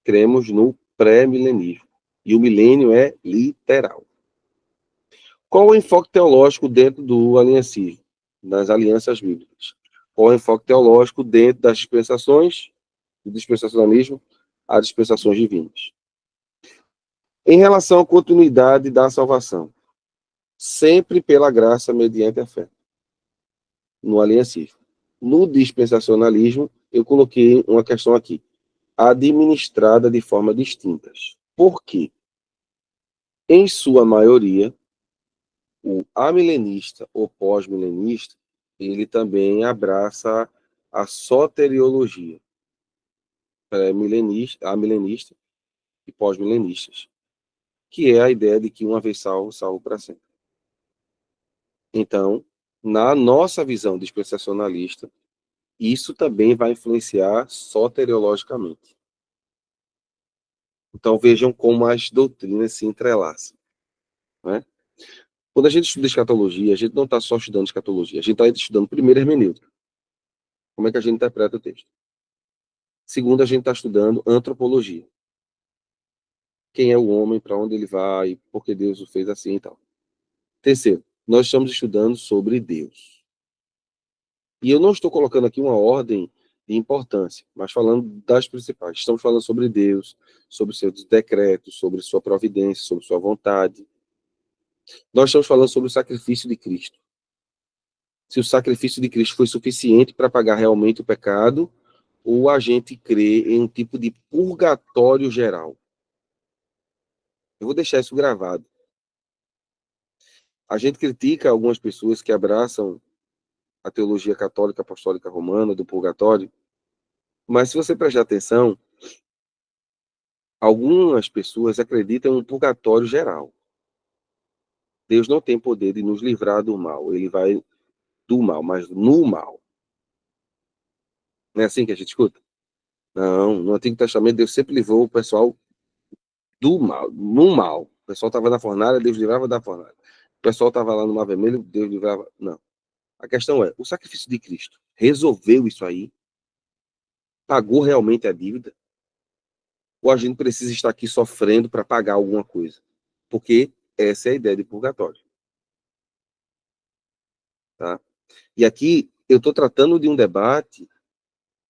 cremos no pré-milenismo. E o milênio é literal. Qual o enfoque teológico dentro do aliancismo? Das alianças bíblicas. Qual o enfoque teológico dentro das dispensações, do dispensacionalismo, às dispensações divinas? Em relação à continuidade da salvação, sempre pela graça mediante a fé. No aliancismo. No dispensacionalismo, eu coloquei uma questão aqui. Administrada de forma distintas. Por quê? Em sua maioria, o amilenista ou pós-milenista, ele também abraça a soteriologia, milenista, amilenista e pós-milenistas, que é a ideia de que uma vez salvo, salvo para sempre. Então, na nossa visão dispensacionalista, isso também vai influenciar soteriologicamente. Então, vejam como as doutrinas se entrelaçam. Né? Quando a gente estuda escatologia, a gente não está só estudando escatologia, a gente está estudando primeiro hermenêutica. Como é que a gente interpreta o texto? Segundo, a gente está estudando antropologia. Quem é o homem, para onde ele vai, por que Deus o fez assim e tal. Terceiro, nós estamos estudando sobre Deus. E eu não estou colocando aqui uma ordem de importância, mas falando das principais. Estamos falando sobre Deus, sobre seus decretos, sobre sua providência, sobre sua vontade. Nós estamos falando sobre o sacrifício de Cristo. Se o sacrifício de Cristo foi suficiente para pagar realmente o pecado, ou a gente crê em um tipo de purgatório geral. Eu vou deixar isso gravado. A gente critica algumas pessoas que abraçam a teologia católica apostólica romana do purgatório, mas se você prestar atenção, algumas pessoas acreditam em um purgatório geral. Deus não tem poder de nos livrar do mal, ele vai do mal, mas no mal. Não é assim que a gente escuta? Não, no Antigo Testamento Deus sempre livrou o pessoal do mal, no mal. O pessoal estava na fornalha, Deus livrava da fornalha. O pessoal estava lá no Mar Vermelho, Deus livrava. Não. A questão é, o sacrifício de Cristo resolveu isso aí? Pagou realmente a dívida? Ou a gente precisa estar aqui sofrendo para pagar alguma coisa? Porque essa é a ideia de purgatório. Tá? E aqui eu estou tratando de um debate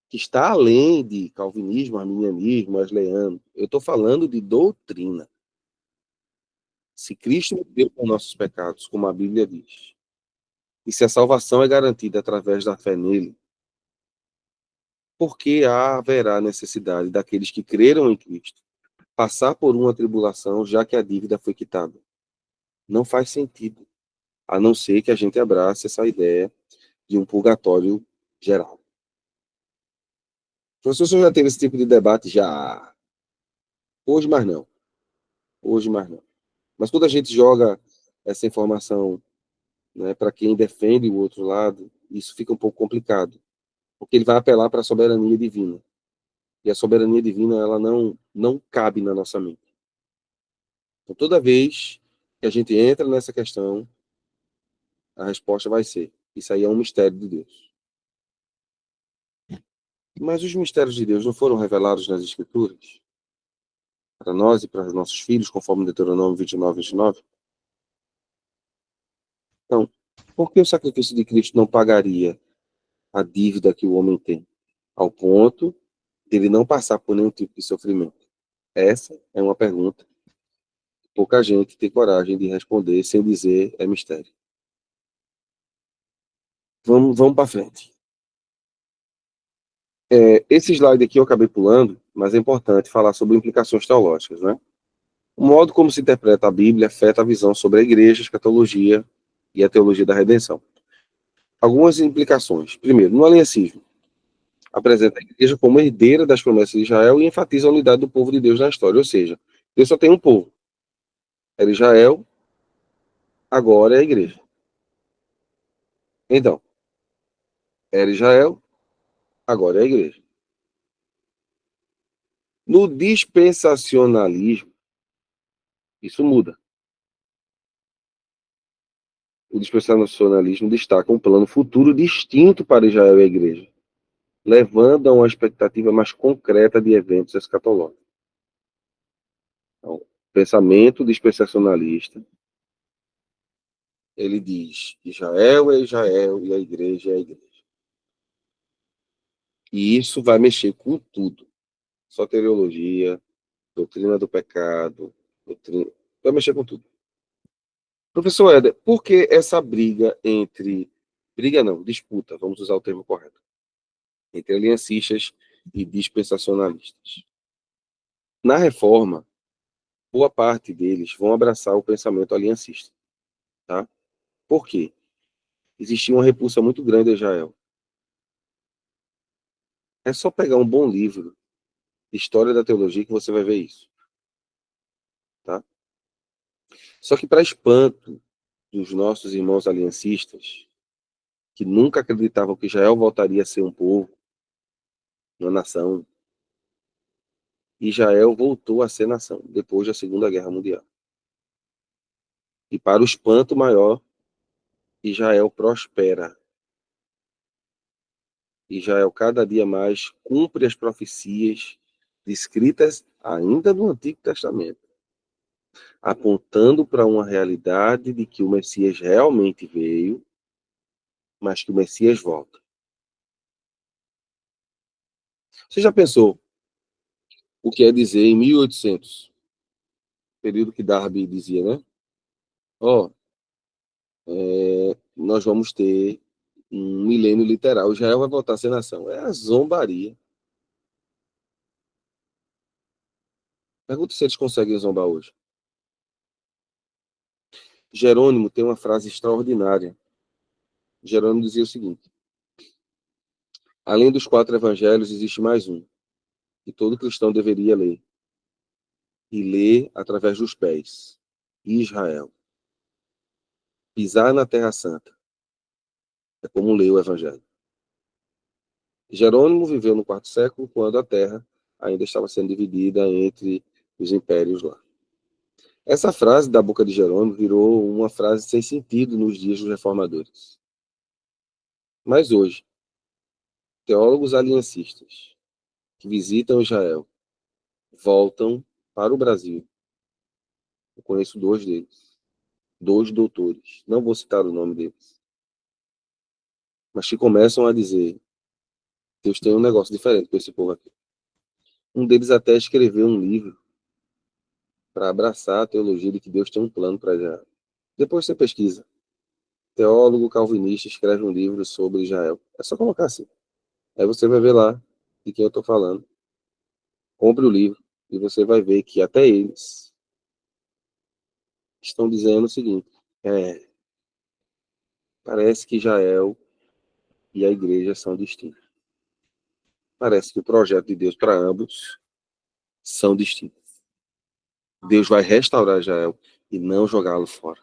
que está além de calvinismo, arminianismo, wesleyano. Eu estou falando de doutrina. Se Cristo morreu por nossos pecados, como a Bíblia diz, e se a salvação é garantida através da fé nele, por que haverá necessidade daqueles que creram em Cristo passar por uma tribulação, já que a dívida foi quitada? Não faz sentido, a não ser que a gente abrace essa ideia de um purgatório geral. O professor já teve esse tipo de debate? Já. Hoje mais não. Hoje mais não. Mas quando a gente joga essa informação, né, para quem defende o outro lado, isso fica um pouco complicado, porque ele vai apelar para a soberania divina. E a soberania divina, ela não cabe na nossa mente. Então, toda vez que a gente entra nessa questão, a resposta vai ser: isso aí é um mistério de Deus. Mas os mistérios de Deus não foram revelados nas Escrituras? Para nós e para os nossos filhos, conforme Deuteronômio 29, 29? Então, por que o sacrifício de Cristo não pagaria a dívida que o homem tem, ao ponto de ele não passar por nenhum tipo de sofrimento? Essa é uma pergunta que pouca gente tem coragem de responder sem dizer é mistério. Vamos para frente. Esse slide aqui eu acabei pulando, mas é importante falar sobre implicações teológicas, né? O modo como se interpreta a Bíblia afeta a visão sobre a igreja, a escatologia e a teologia da redenção. Algumas implicações. Primeiro, no aliancismo, apresenta a igreja como herdeira das promessas de Israel e enfatiza a unidade do povo de Deus na história. Ou seja, Deus só tem um povo. Era Israel, agora é a igreja. Então, era Israel, agora é a igreja. No dispensacionalismo, isso muda. O dispensacionalismo destaca um plano futuro distinto para Israel e a igreja, levando a uma expectativa mais concreta de eventos escatológicos. Então, pensamento dispensacionalista, ele diz: Israel é Israel e a igreja é a igreja. E isso vai mexer com tudo. Soteriologia, doutrina do pecado, vai mexer com tudo. Professor Éder, por que essa briga entre... Briga não, disputa, vamos usar o termo correto. Entre aliancistas e dispensacionalistas. Na reforma, boa parte deles vão abraçar o pensamento aliancista. Tá? Por quê? Existia uma repulsa muito grande a Israel. É só pegar um bom livro de história da teologia que você vai ver isso. Tá? Só que, para espanto dos nossos irmãos aliancistas, que nunca acreditavam que Israel voltaria a ser um povo, uma nação, Israel voltou a ser nação depois da Segunda Guerra Mundial. E, para o espanto maior, Israel prospera. Israel cada dia mais cumpre as profecias descritas ainda no Antigo Testamento, apontando para uma realidade de que o Messias realmente veio, mas que o Messias volta. Você já pensou o que é dizer em 1800, período que Darby dizia, né? Ó, nós vamos ter um milênio literal. Israel vai voltar a ser nação. É a zombaria. Pergunta se eles conseguem zombar hoje. Jerônimo tem uma frase extraordinária. Jerônimo dizia o seguinte: além dos 4 evangelhos, existe mais um, que todo cristão deveria ler. E ler através dos pés. Israel. Pisar na Terra Santa. É como ler o evangelho. Jerônimo viveu no 4º século, quando a Terra ainda estava sendo dividida entre os impérios lá. Essa frase da boca de Jerônimo virou uma frase sem sentido nos dias dos reformadores. Mas hoje, teólogos aliancistas que visitam Israel voltam para o Brasil. Eu conheço 2 deles, 2 doutores, não vou citar o nome deles, mas que começam a dizer: Deus tem um negócio diferente com esse povo aqui. Um deles até escreveu um livro para abraçar a teologia de que Deus tem um plano para Israel. Depois você pesquisa. Teólogo calvinista escreve um livro sobre Israel. É só colocar assim. Aí você vai ver lá de quem eu estou falando. Compre o livro e você vai ver que até eles estão dizendo o seguinte: parece que Israel e a igreja são distintos. Parece que o projeto de Deus para ambos são distintos. Deus vai restaurar Israel e não jogá-lo fora.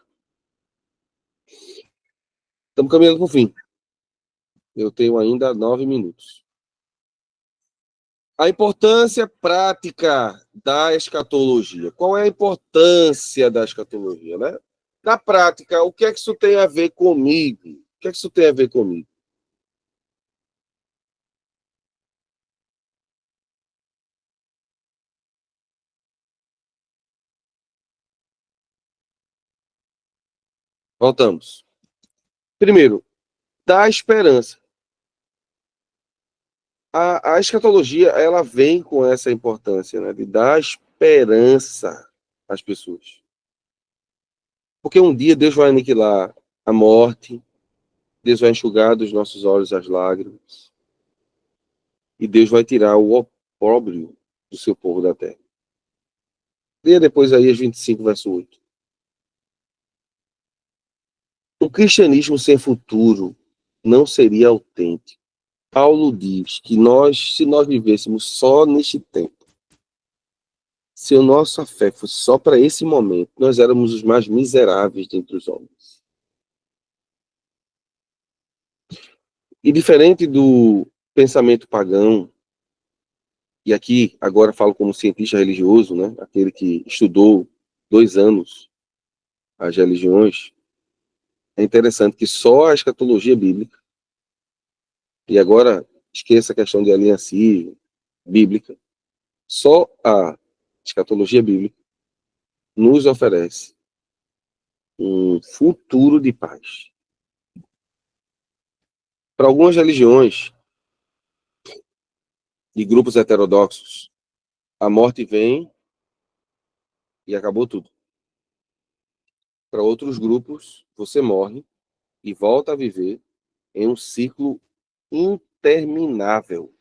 Estamos caminhando para o fim. Eu tenho ainda 9 minutos. A importância prática da escatologia. Qual é a importância da escatologia, né? Na prática, o que é que isso tem a ver comigo? O que é que isso tem a ver comigo? Voltamos. Primeiro, dá esperança. A escatologia, ela vem com essa importância, né, de dar esperança às pessoas. Porque um dia Deus vai aniquilar a morte, Deus vai enxugar dos nossos olhos as lágrimas, e Deus vai tirar o opróbrio do seu povo da terra. Leia depois aí as 25, verso 8. O cristianismo sem futuro não seria autêntico. Paulo diz que se nós vivêssemos só neste tempo, se a nossa fé fosse só para esse momento, nós éramos os mais miseráveis dentre os homens. E diferente do pensamento pagão, e aqui agora falo como cientista religioso, né, aquele que estudou 2 anos as religiões, é interessante que só a escatologia bíblica, e agora esqueça a questão de aliancismo bíblica, só a escatologia bíblica nos oferece um futuro de paz. Para algumas religiões e grupos heterodoxos, a morte vem e acabou tudo. Para outros grupos, você morre e volta a viver em um ciclo interminável,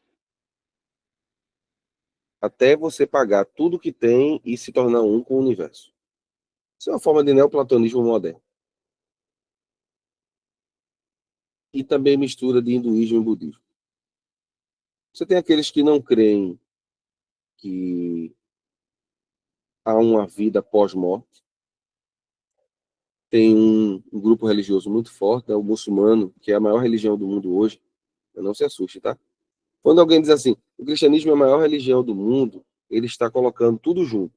até você pagar tudo que tem e se tornar um com o universo. Isso é uma forma de neoplatonismo moderno. E também mistura de hinduísmo e budismo. Você tem aqueles que não creem que há uma vida pós-morte. Tem um grupo religioso muito forte, né, o muçulmano, que é a maior religião do mundo hoje. Não se assuste, tá? Quando alguém diz assim, o cristianismo é a maior religião do mundo, ele está colocando tudo junto.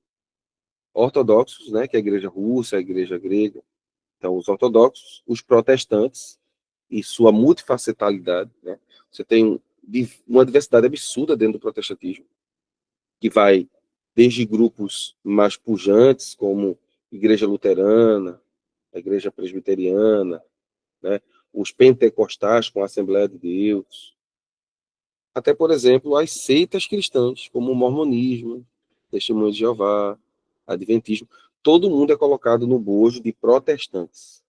Ortodoxos, né, que é a igreja russa, a igreja grega. Então, os ortodoxos, os protestantes e sua multifacetalidade, né? Você tem uma diversidade absurda dentro do protestantismo, que vai desde grupos mais pujantes, como igreja luterana, a igreja presbiteriana, né? Os pentecostais com a Assembleia de Deus, até, por exemplo, as seitas cristãs, como o mormonismo, Testemunho de Jeová, Adventismo. Todo mundo é colocado no bojo de protestantes.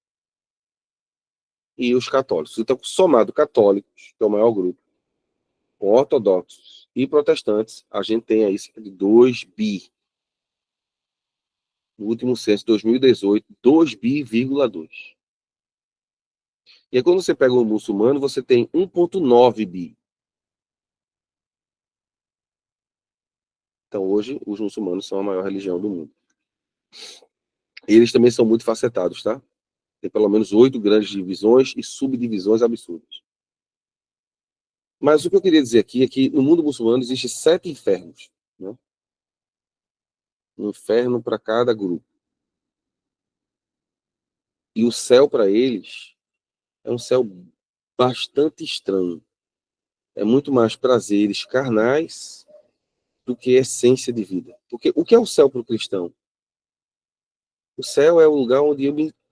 e os católicos. Então, somado católicos, que é o maior grupo, com ortodoxos e protestantes, a gente tem aí cerca de 2 bi. No último censo, 2018, 2 bi,2. E aí, quando você pega o muçulmano, você tem 1,9 bi. Então, hoje, os muçulmanos são a maior religião do mundo. Eles também são muito facetados, tá? Tem pelo menos 8 grandes divisões e subdivisões absurdas. Mas o que eu queria dizer aqui é que no mundo muçulmano existem 7 infernos, né? Um inferno para cada grupo. E o céu para eles é um céu bastante estranho. É muito mais prazeres carnais do que essência de vida. Porque o que é o céu para o cristão? O céu é o lugar onde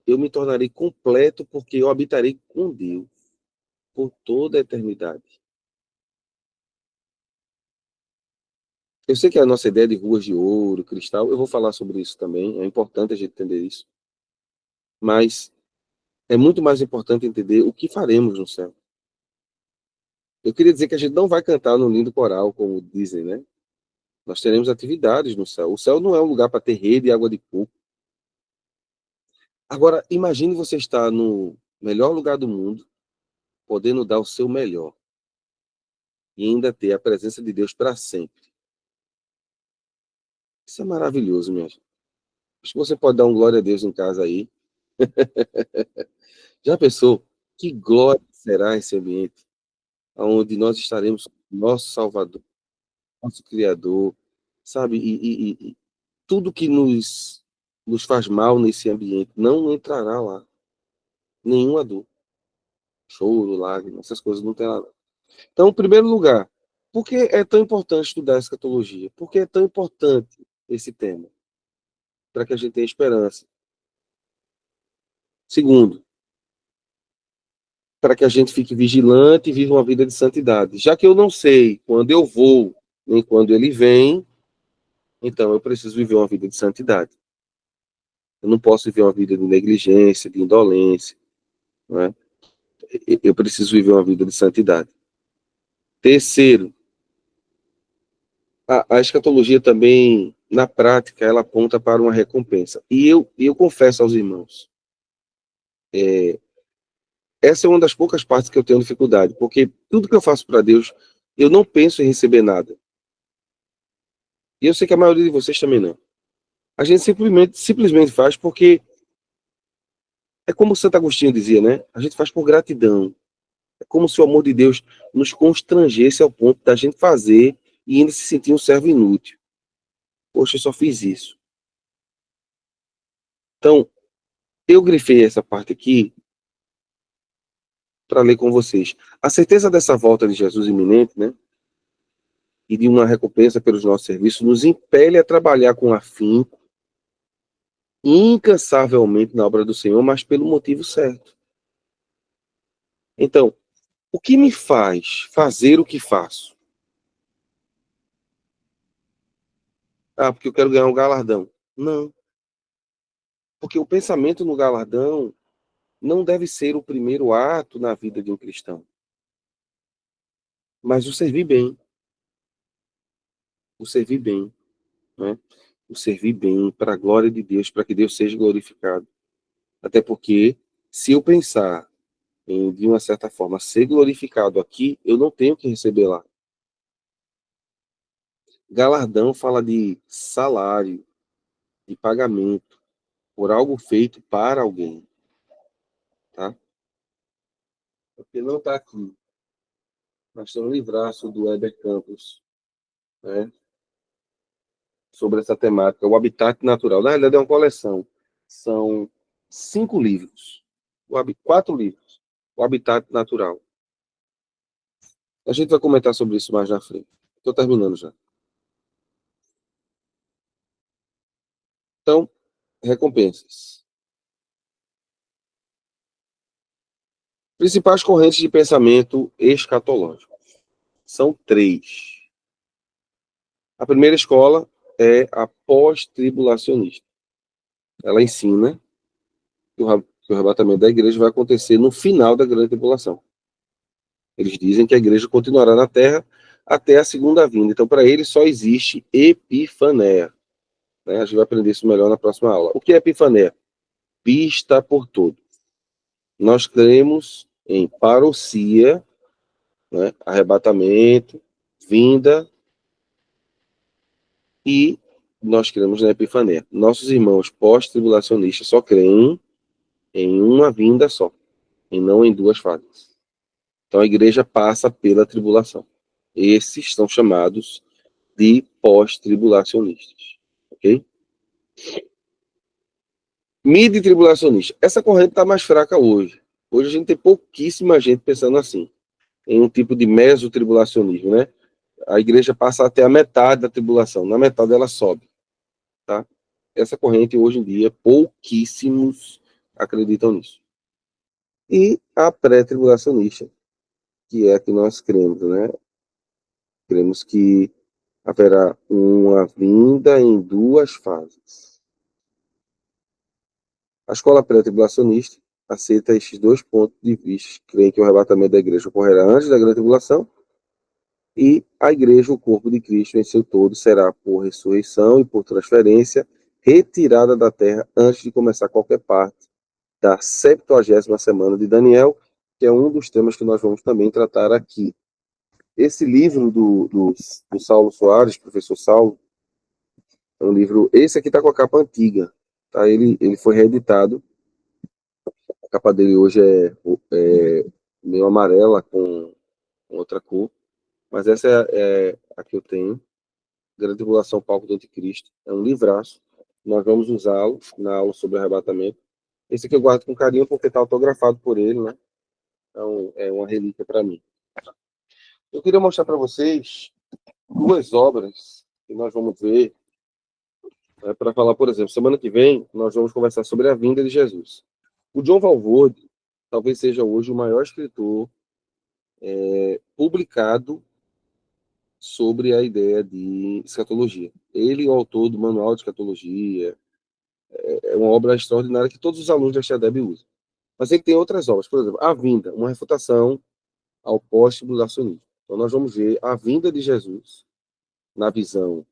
eu me tornarei completo, porque eu habitarei com Deus por toda a eternidade. Eu sei que a nossa ideia de ruas de ouro, cristal, eu vou falar sobre isso também, é importante a gente entender isso. Mas é muito mais importante entender o que faremos no céu. Eu queria dizer que a gente não vai cantar no lindo coral, como dizem, né? Nós teremos atividades no céu. O céu não é um lugar para ter rede e água de coco. Agora, imagine você estar no melhor lugar do mundo, podendo dar o seu melhor e ainda ter a presença de Deus para sempre. Isso é maravilhoso, minha gente. Acho que você pode dar um glória a Deus em casa aí. Já pensou que glória será esse ambiente, onde nós estaremos com nosso Salvador, nosso Criador, sabe? E tudo que nos faz mal nesse ambiente não entrará lá. Nenhuma dor, choro, lágrimas, essas coisas não terá lá. Então, em primeiro lugar, por que é tão importante estudar a escatologia? Por que é tão importante esse tema? Para que a gente tenha esperança. Segundo, para que a gente fique vigilante e viva uma vida de santidade. Já que eu não sei quando eu vou, nem quando ele vem, então eu preciso viver uma vida de santidade. Eu não posso viver uma vida de negligência, de indolência, não é? Eu preciso viver uma vida de santidade. Terceiro, a escatologia também, na prática, ela aponta para uma recompensa. E eu confesso aos irmãos, essa é uma das poucas partes que eu tenho dificuldade, porque tudo que eu faço para Deus, eu não penso em receber nada. E eu sei que a maioria de vocês também não. A gente simplesmente faz porque é como Santo Agostinho dizia, né? A gente faz por gratidão. É como se o amor de Deus nos constrangesse ao ponto da gente fazer e ainda se sentir um servo inútil. Poxa, eu só fiz isso. Então, eu grifei essa parte aqui para ler com vocês. A certeza dessa volta de Jesus iminente, né? E de uma recompensa pelos nossos serviços nos impele a trabalhar com afinco, incansavelmente na obra do Senhor, mas pelo motivo certo. Então, o que me faz fazer o que faço? Ah, porque eu quero ganhar um galardão. Não, porque o pensamento no galardão não deve ser o primeiro ato na vida de um cristão, mas o servir bem, o servir bem, né? O servir bem para a glória de Deus, para que Deus seja glorificado. Até porque, se eu pensar em, de uma certa forma, ser glorificado aqui, eu não tenho que receber lá. Galardão fala de salário, de pagamento, por algo feito para alguém, tá? Porque não está aqui. Nós temos um livraço do Heber Campos, né, sobre essa temática, o habitat natural. Na realidade, é uma coleção. São 5 livros, 4 livros, o habitat natural. A gente vai comentar sobre isso mais na frente. Estou terminando já. Então, recompensas. Principais correntes de pensamento escatológico. São 3. A primeira escola é a pós-tribulacionista. Ela ensina que o arrebatamento da igreja vai acontecer no final da grande tribulação. Eles dizem que a igreja continuará na terra até a segunda vinda. Então, para eles, só existe epifanéia. Né? A gente vai aprender isso melhor na próxima aula. O que é epifanéia? Vista por todos. Nós cremos em parousia, né? Arrebatamento, vinda, e nós cremos na epifanéia. Nossos irmãos pós-tribulacionistas só creem em uma vinda só, e não em duas fases. Então a igreja passa pela tribulação. Esses são chamados de pós-tribulacionistas. Ok? Mid-tribulacionista. Essa corrente está mais fraca hoje. Hoje a gente tem pouquíssima gente pensando assim, em um tipo de mesotribulacionismo, né? A igreja passa até a metade da tribulação, na metade ela sobe, tá? Essa corrente hoje em dia, pouquíssimos acreditam nisso. E a pré-tribulacionista, que é a que nós cremos, né? Cremos que haverá uma vinda em duas fases. A escola pré-tribulacionista aceita estes dois pontos de vista. Creem que o arrebatamento da igreja ocorrerá antes da grande tribulação e a igreja, o corpo de Cristo em seu todo, será por ressurreição e por transferência retirada da terra antes de começar qualquer parte da 70ª semana de Daniel, que é um dos temas que nós vamos também tratar aqui. Esse livro do Saulo Soares, professor Saulo, é um livro, esse aqui está com a capa antiga, tá? Ele foi reeditado, a capa dele hoje é meio amarela com outra cor, mas essa é a que eu tenho, Grande Tribulação, Palco do Anticristo, é um livraço, nós vamos usá-lo na aula sobre arrebatamento. Esse aqui eu guardo com carinho porque está autografado por ele, né? Então é uma relíquia para mim. Eu queria mostrar para vocês duas obras que nós vamos ver, para falar, por exemplo, semana que vem nós vamos conversar sobre a vinda de Jesus. O John Walvoord talvez seja hoje o maior escritor publicado sobre a ideia de escatologia. Ele é o autor do Manual de Escatologia, é uma obra extraordinária que todos os alunos da XADEB usam. Mas ele tem outras obras, por exemplo, A Vinda, uma refutação ao pós-tribulacionismo. Então nós vamos ver a vinda de Jesus na visão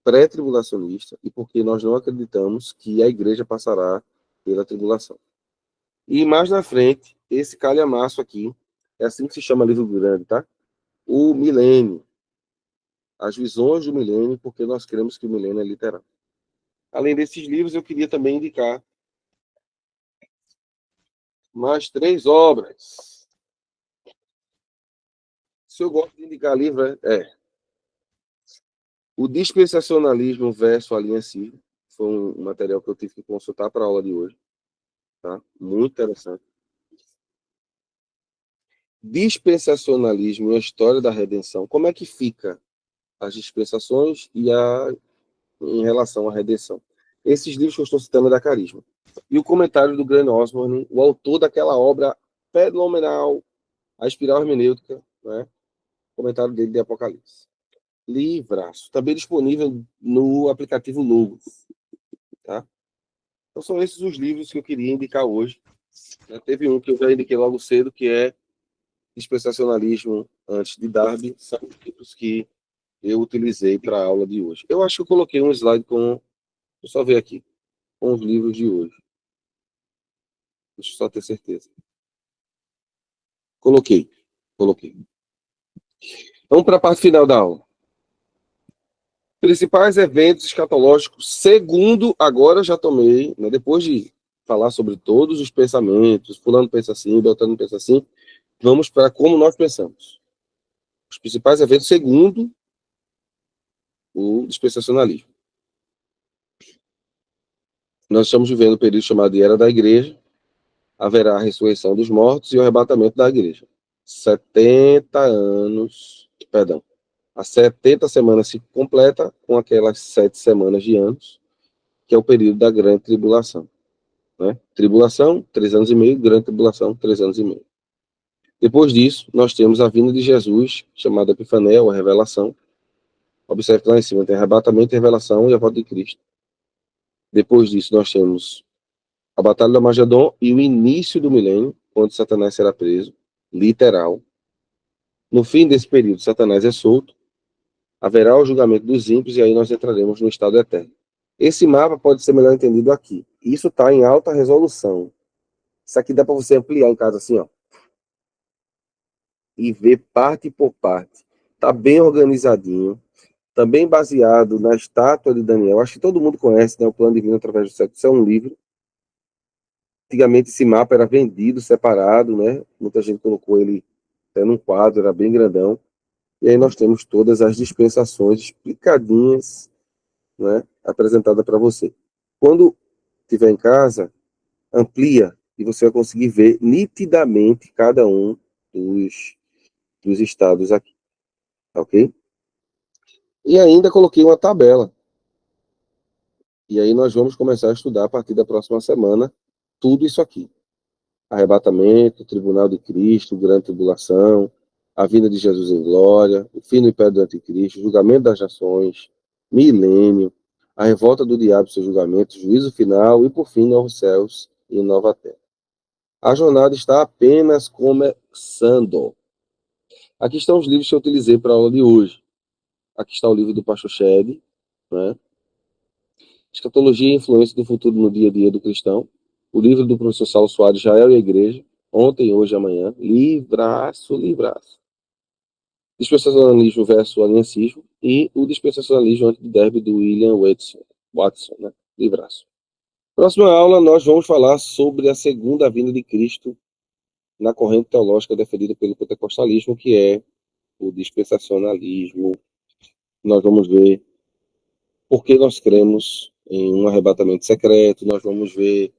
pré-tribulacionista e porque nós não acreditamos que a igreja passará pela tribulação. E mais na frente, esse calhamaço aqui, é assim que se chama livro grande, tá? O milênio. As visões do milênio, porque nós cremos que o milênio é literal. Além desses livros, eu queria também indicar mais 3 obras. Se eu gosto de indicar livro, o Dispensacionalismo versus a linha civil. Foi um material que eu tive que consultar para a aula de hoje. Tá? Muito interessante. Dispensacionalismo e a história da redenção. Como é que fica as dispensações em relação à redenção? Esses livros que eu estou citando é da Carisma. E o comentário do Grant Osborne, o autor daquela obra fenomenal, A Espiral Hermenêutica, né? Comentário dele de Apocalipse. Livraço. Também disponível no aplicativo Logos. Tá? Então são esses os livros que eu queria indicar hoje. Teve um que eu já indiquei logo cedo, que é Dispensacionalismo antes de Darby. São os livros que eu utilizei para a aula de hoje. Eu acho que eu coloquei um slide com... Deixa eu só ver aqui. Com os livros de hoje. Deixa eu só ter certeza. Coloquei. Vamos para a parte final da aula. Principais eventos escatológicos, segundo, agora já tomei, né, depois de falar sobre todos os pensamentos, fulano pensa assim, Beltrano pensa assim, vamos para como nós pensamos. Os principais eventos, segundo o dispensacionalismo. Nós estamos vivendo um período chamado de Era da Igreja, haverá a ressurreição dos mortos e o arrebatamento da igreja. 70 anos, perdão, as 70 semanas se completa com aquelas 7 semanas de anos, que é o período da grande tribulação. Né? Tribulação, 3 anos e meio, grande tribulação, 3 anos e meio. Depois disso, nós temos a vinda de Jesus, chamada Epifanéia, ou a revelação. Observe que lá em cima tem arrebatamento, revelação e a volta de Cristo. Depois disso, nós temos A Batalha do Armagedon e o início do milênio, quando Satanás será preso, literal. No fim desse período, Satanás é solto, haverá o julgamento dos ímpios e aí nós entraremos no estado eterno. Esse mapa pode ser melhor entendido aqui. Isso está em alta resolução. Isso aqui dá para você ampliar em casa assim, ó, e ver parte por parte. Está bem organizadinho, também baseado na estátua de Daniel. Acho que todo mundo conhece, né, o Plano Divino através do século. Isso é um livro. Antigamente esse mapa era vendido separado, né? Muita gente colocou ele até num quadro, era bem grandão. E aí nós temos todas as dispensações explicadinhas, né, apresentada para você. Quando estiver em casa, amplia e você vai conseguir ver nitidamente cada um dos estados aqui, tá ok? E ainda coloquei uma tabela. E aí nós vamos começar a estudar a partir da próxima semana tudo isso aqui. Arrebatamento, Tribunal de Cristo, Grande Tribulação, a vinda de Jesus em glória, o fim do Império do Anticristo, julgamento das nações, milênio, a revolta do diabo e seu julgamento, juízo final e, por fim, novos céus e nova terra. A jornada está apenas começando. Aqui estão os livros que eu utilizei para a aula de hoje. Aqui está o livro do Pastor Shed, né? Escatologia e influência do futuro no dia a dia do cristão. O livro do professor Saulo Soares, Israel e a Igreja. Ontem, hoje e amanhã. Livraço, livraço. Dispensacionalismo versus aliancismo. E o dispensacionalismo antes do derby do William Watson, né? Livraço. Próxima aula, nós vamos falar sobre a segunda vinda de Cristo na corrente teológica defendida pelo pentecostalismo, que é o dispensacionalismo. Nós vamos ver por que nós cremos em um arrebatamento secreto, nós vamos ver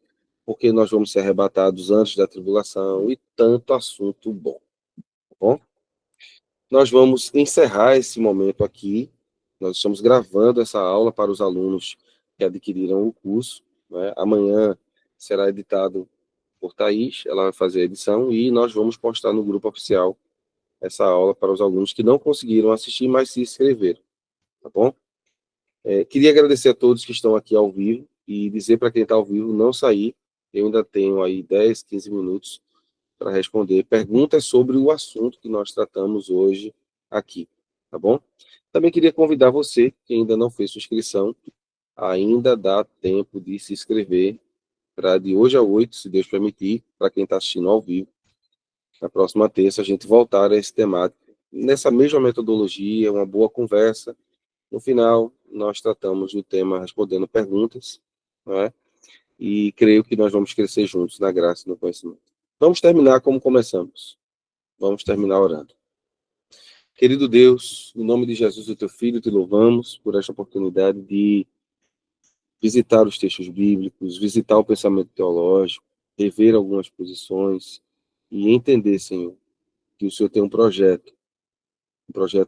por que nós vamos ser arrebatados antes da tribulação e tanto assunto bom. Tá bom? Nós vamos encerrar esse momento aqui. Nós estamos gravando essa aula para os alunos que adquiriram o curso, né? Amanhã será editado por Thaís, ela vai fazer a edição e nós vamos postar no grupo oficial essa aula para os alunos que não conseguiram assistir, mas se inscreveram, tá bom? Queria agradecer a todos que estão aqui ao vivo e dizer para quem está ao vivo não sair. Eu ainda tenho aí 10, 15 minutos para responder perguntas sobre o assunto que nós tratamos hoje aqui, tá bom? Também queria convidar você que ainda não fez sua inscrição, ainda dá tempo de se inscrever para de hoje a 8, se Deus permitir, para quem está assistindo ao vivo. Na próxima terça a gente voltar a esse temático, nessa mesma metodologia, uma boa conversa. No final, nós tratamos do tema respondendo perguntas, não é? E creio que nós vamos crescer juntos na graça e no conhecimento. Vamos terminar como começamos. Vamos terminar orando. Querido Deus, em nome de Jesus, o teu Filho, te louvamos por esta oportunidade de visitar os textos bíblicos, visitar o pensamento teológico, rever algumas posições e entender, Senhor, que o Senhor tem um projeto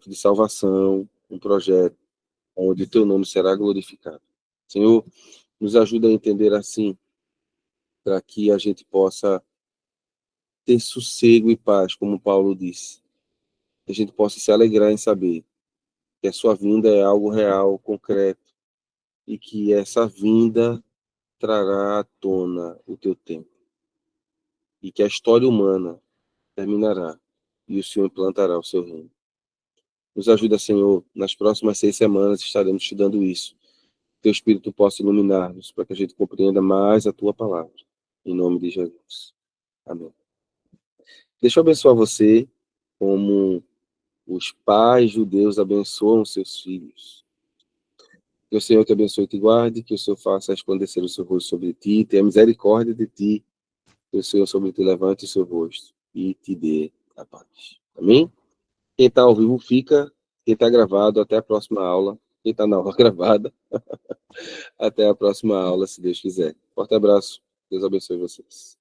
de salvação, um projeto onde o teu nome será glorificado. Senhor, nos ajuda a entender assim, para que a gente possa ter sossego e paz, como Paulo disse. Que a gente possa se alegrar em saber que a sua vinda é algo real, concreto, e que essa vinda trará à tona o teu tempo. E que a história humana terminará e o Senhor implantará o seu reino. Nos ajuda, Senhor, nas próximas 6 semanas estaremos estudando isso. Teu Espírito possa iluminar-nos para que a gente compreenda mais a tua palavra. Em nome de Jesus. Amém. Deixa eu abençoar você como os pais judeus abençoam seus filhos. Que o Senhor te abençoe e te guarde, que o Senhor faça resplandecer o seu rosto sobre ti, tenha misericórdia de ti, que o Senhor sobre ti levante o seu rosto e te dê a paz. Amém? Quem está ao vivo fica, quem está gravado, até a próxima aula. Quem está na aula gravada, até a próxima aula, se Deus quiser. Forte abraço, Deus abençoe vocês.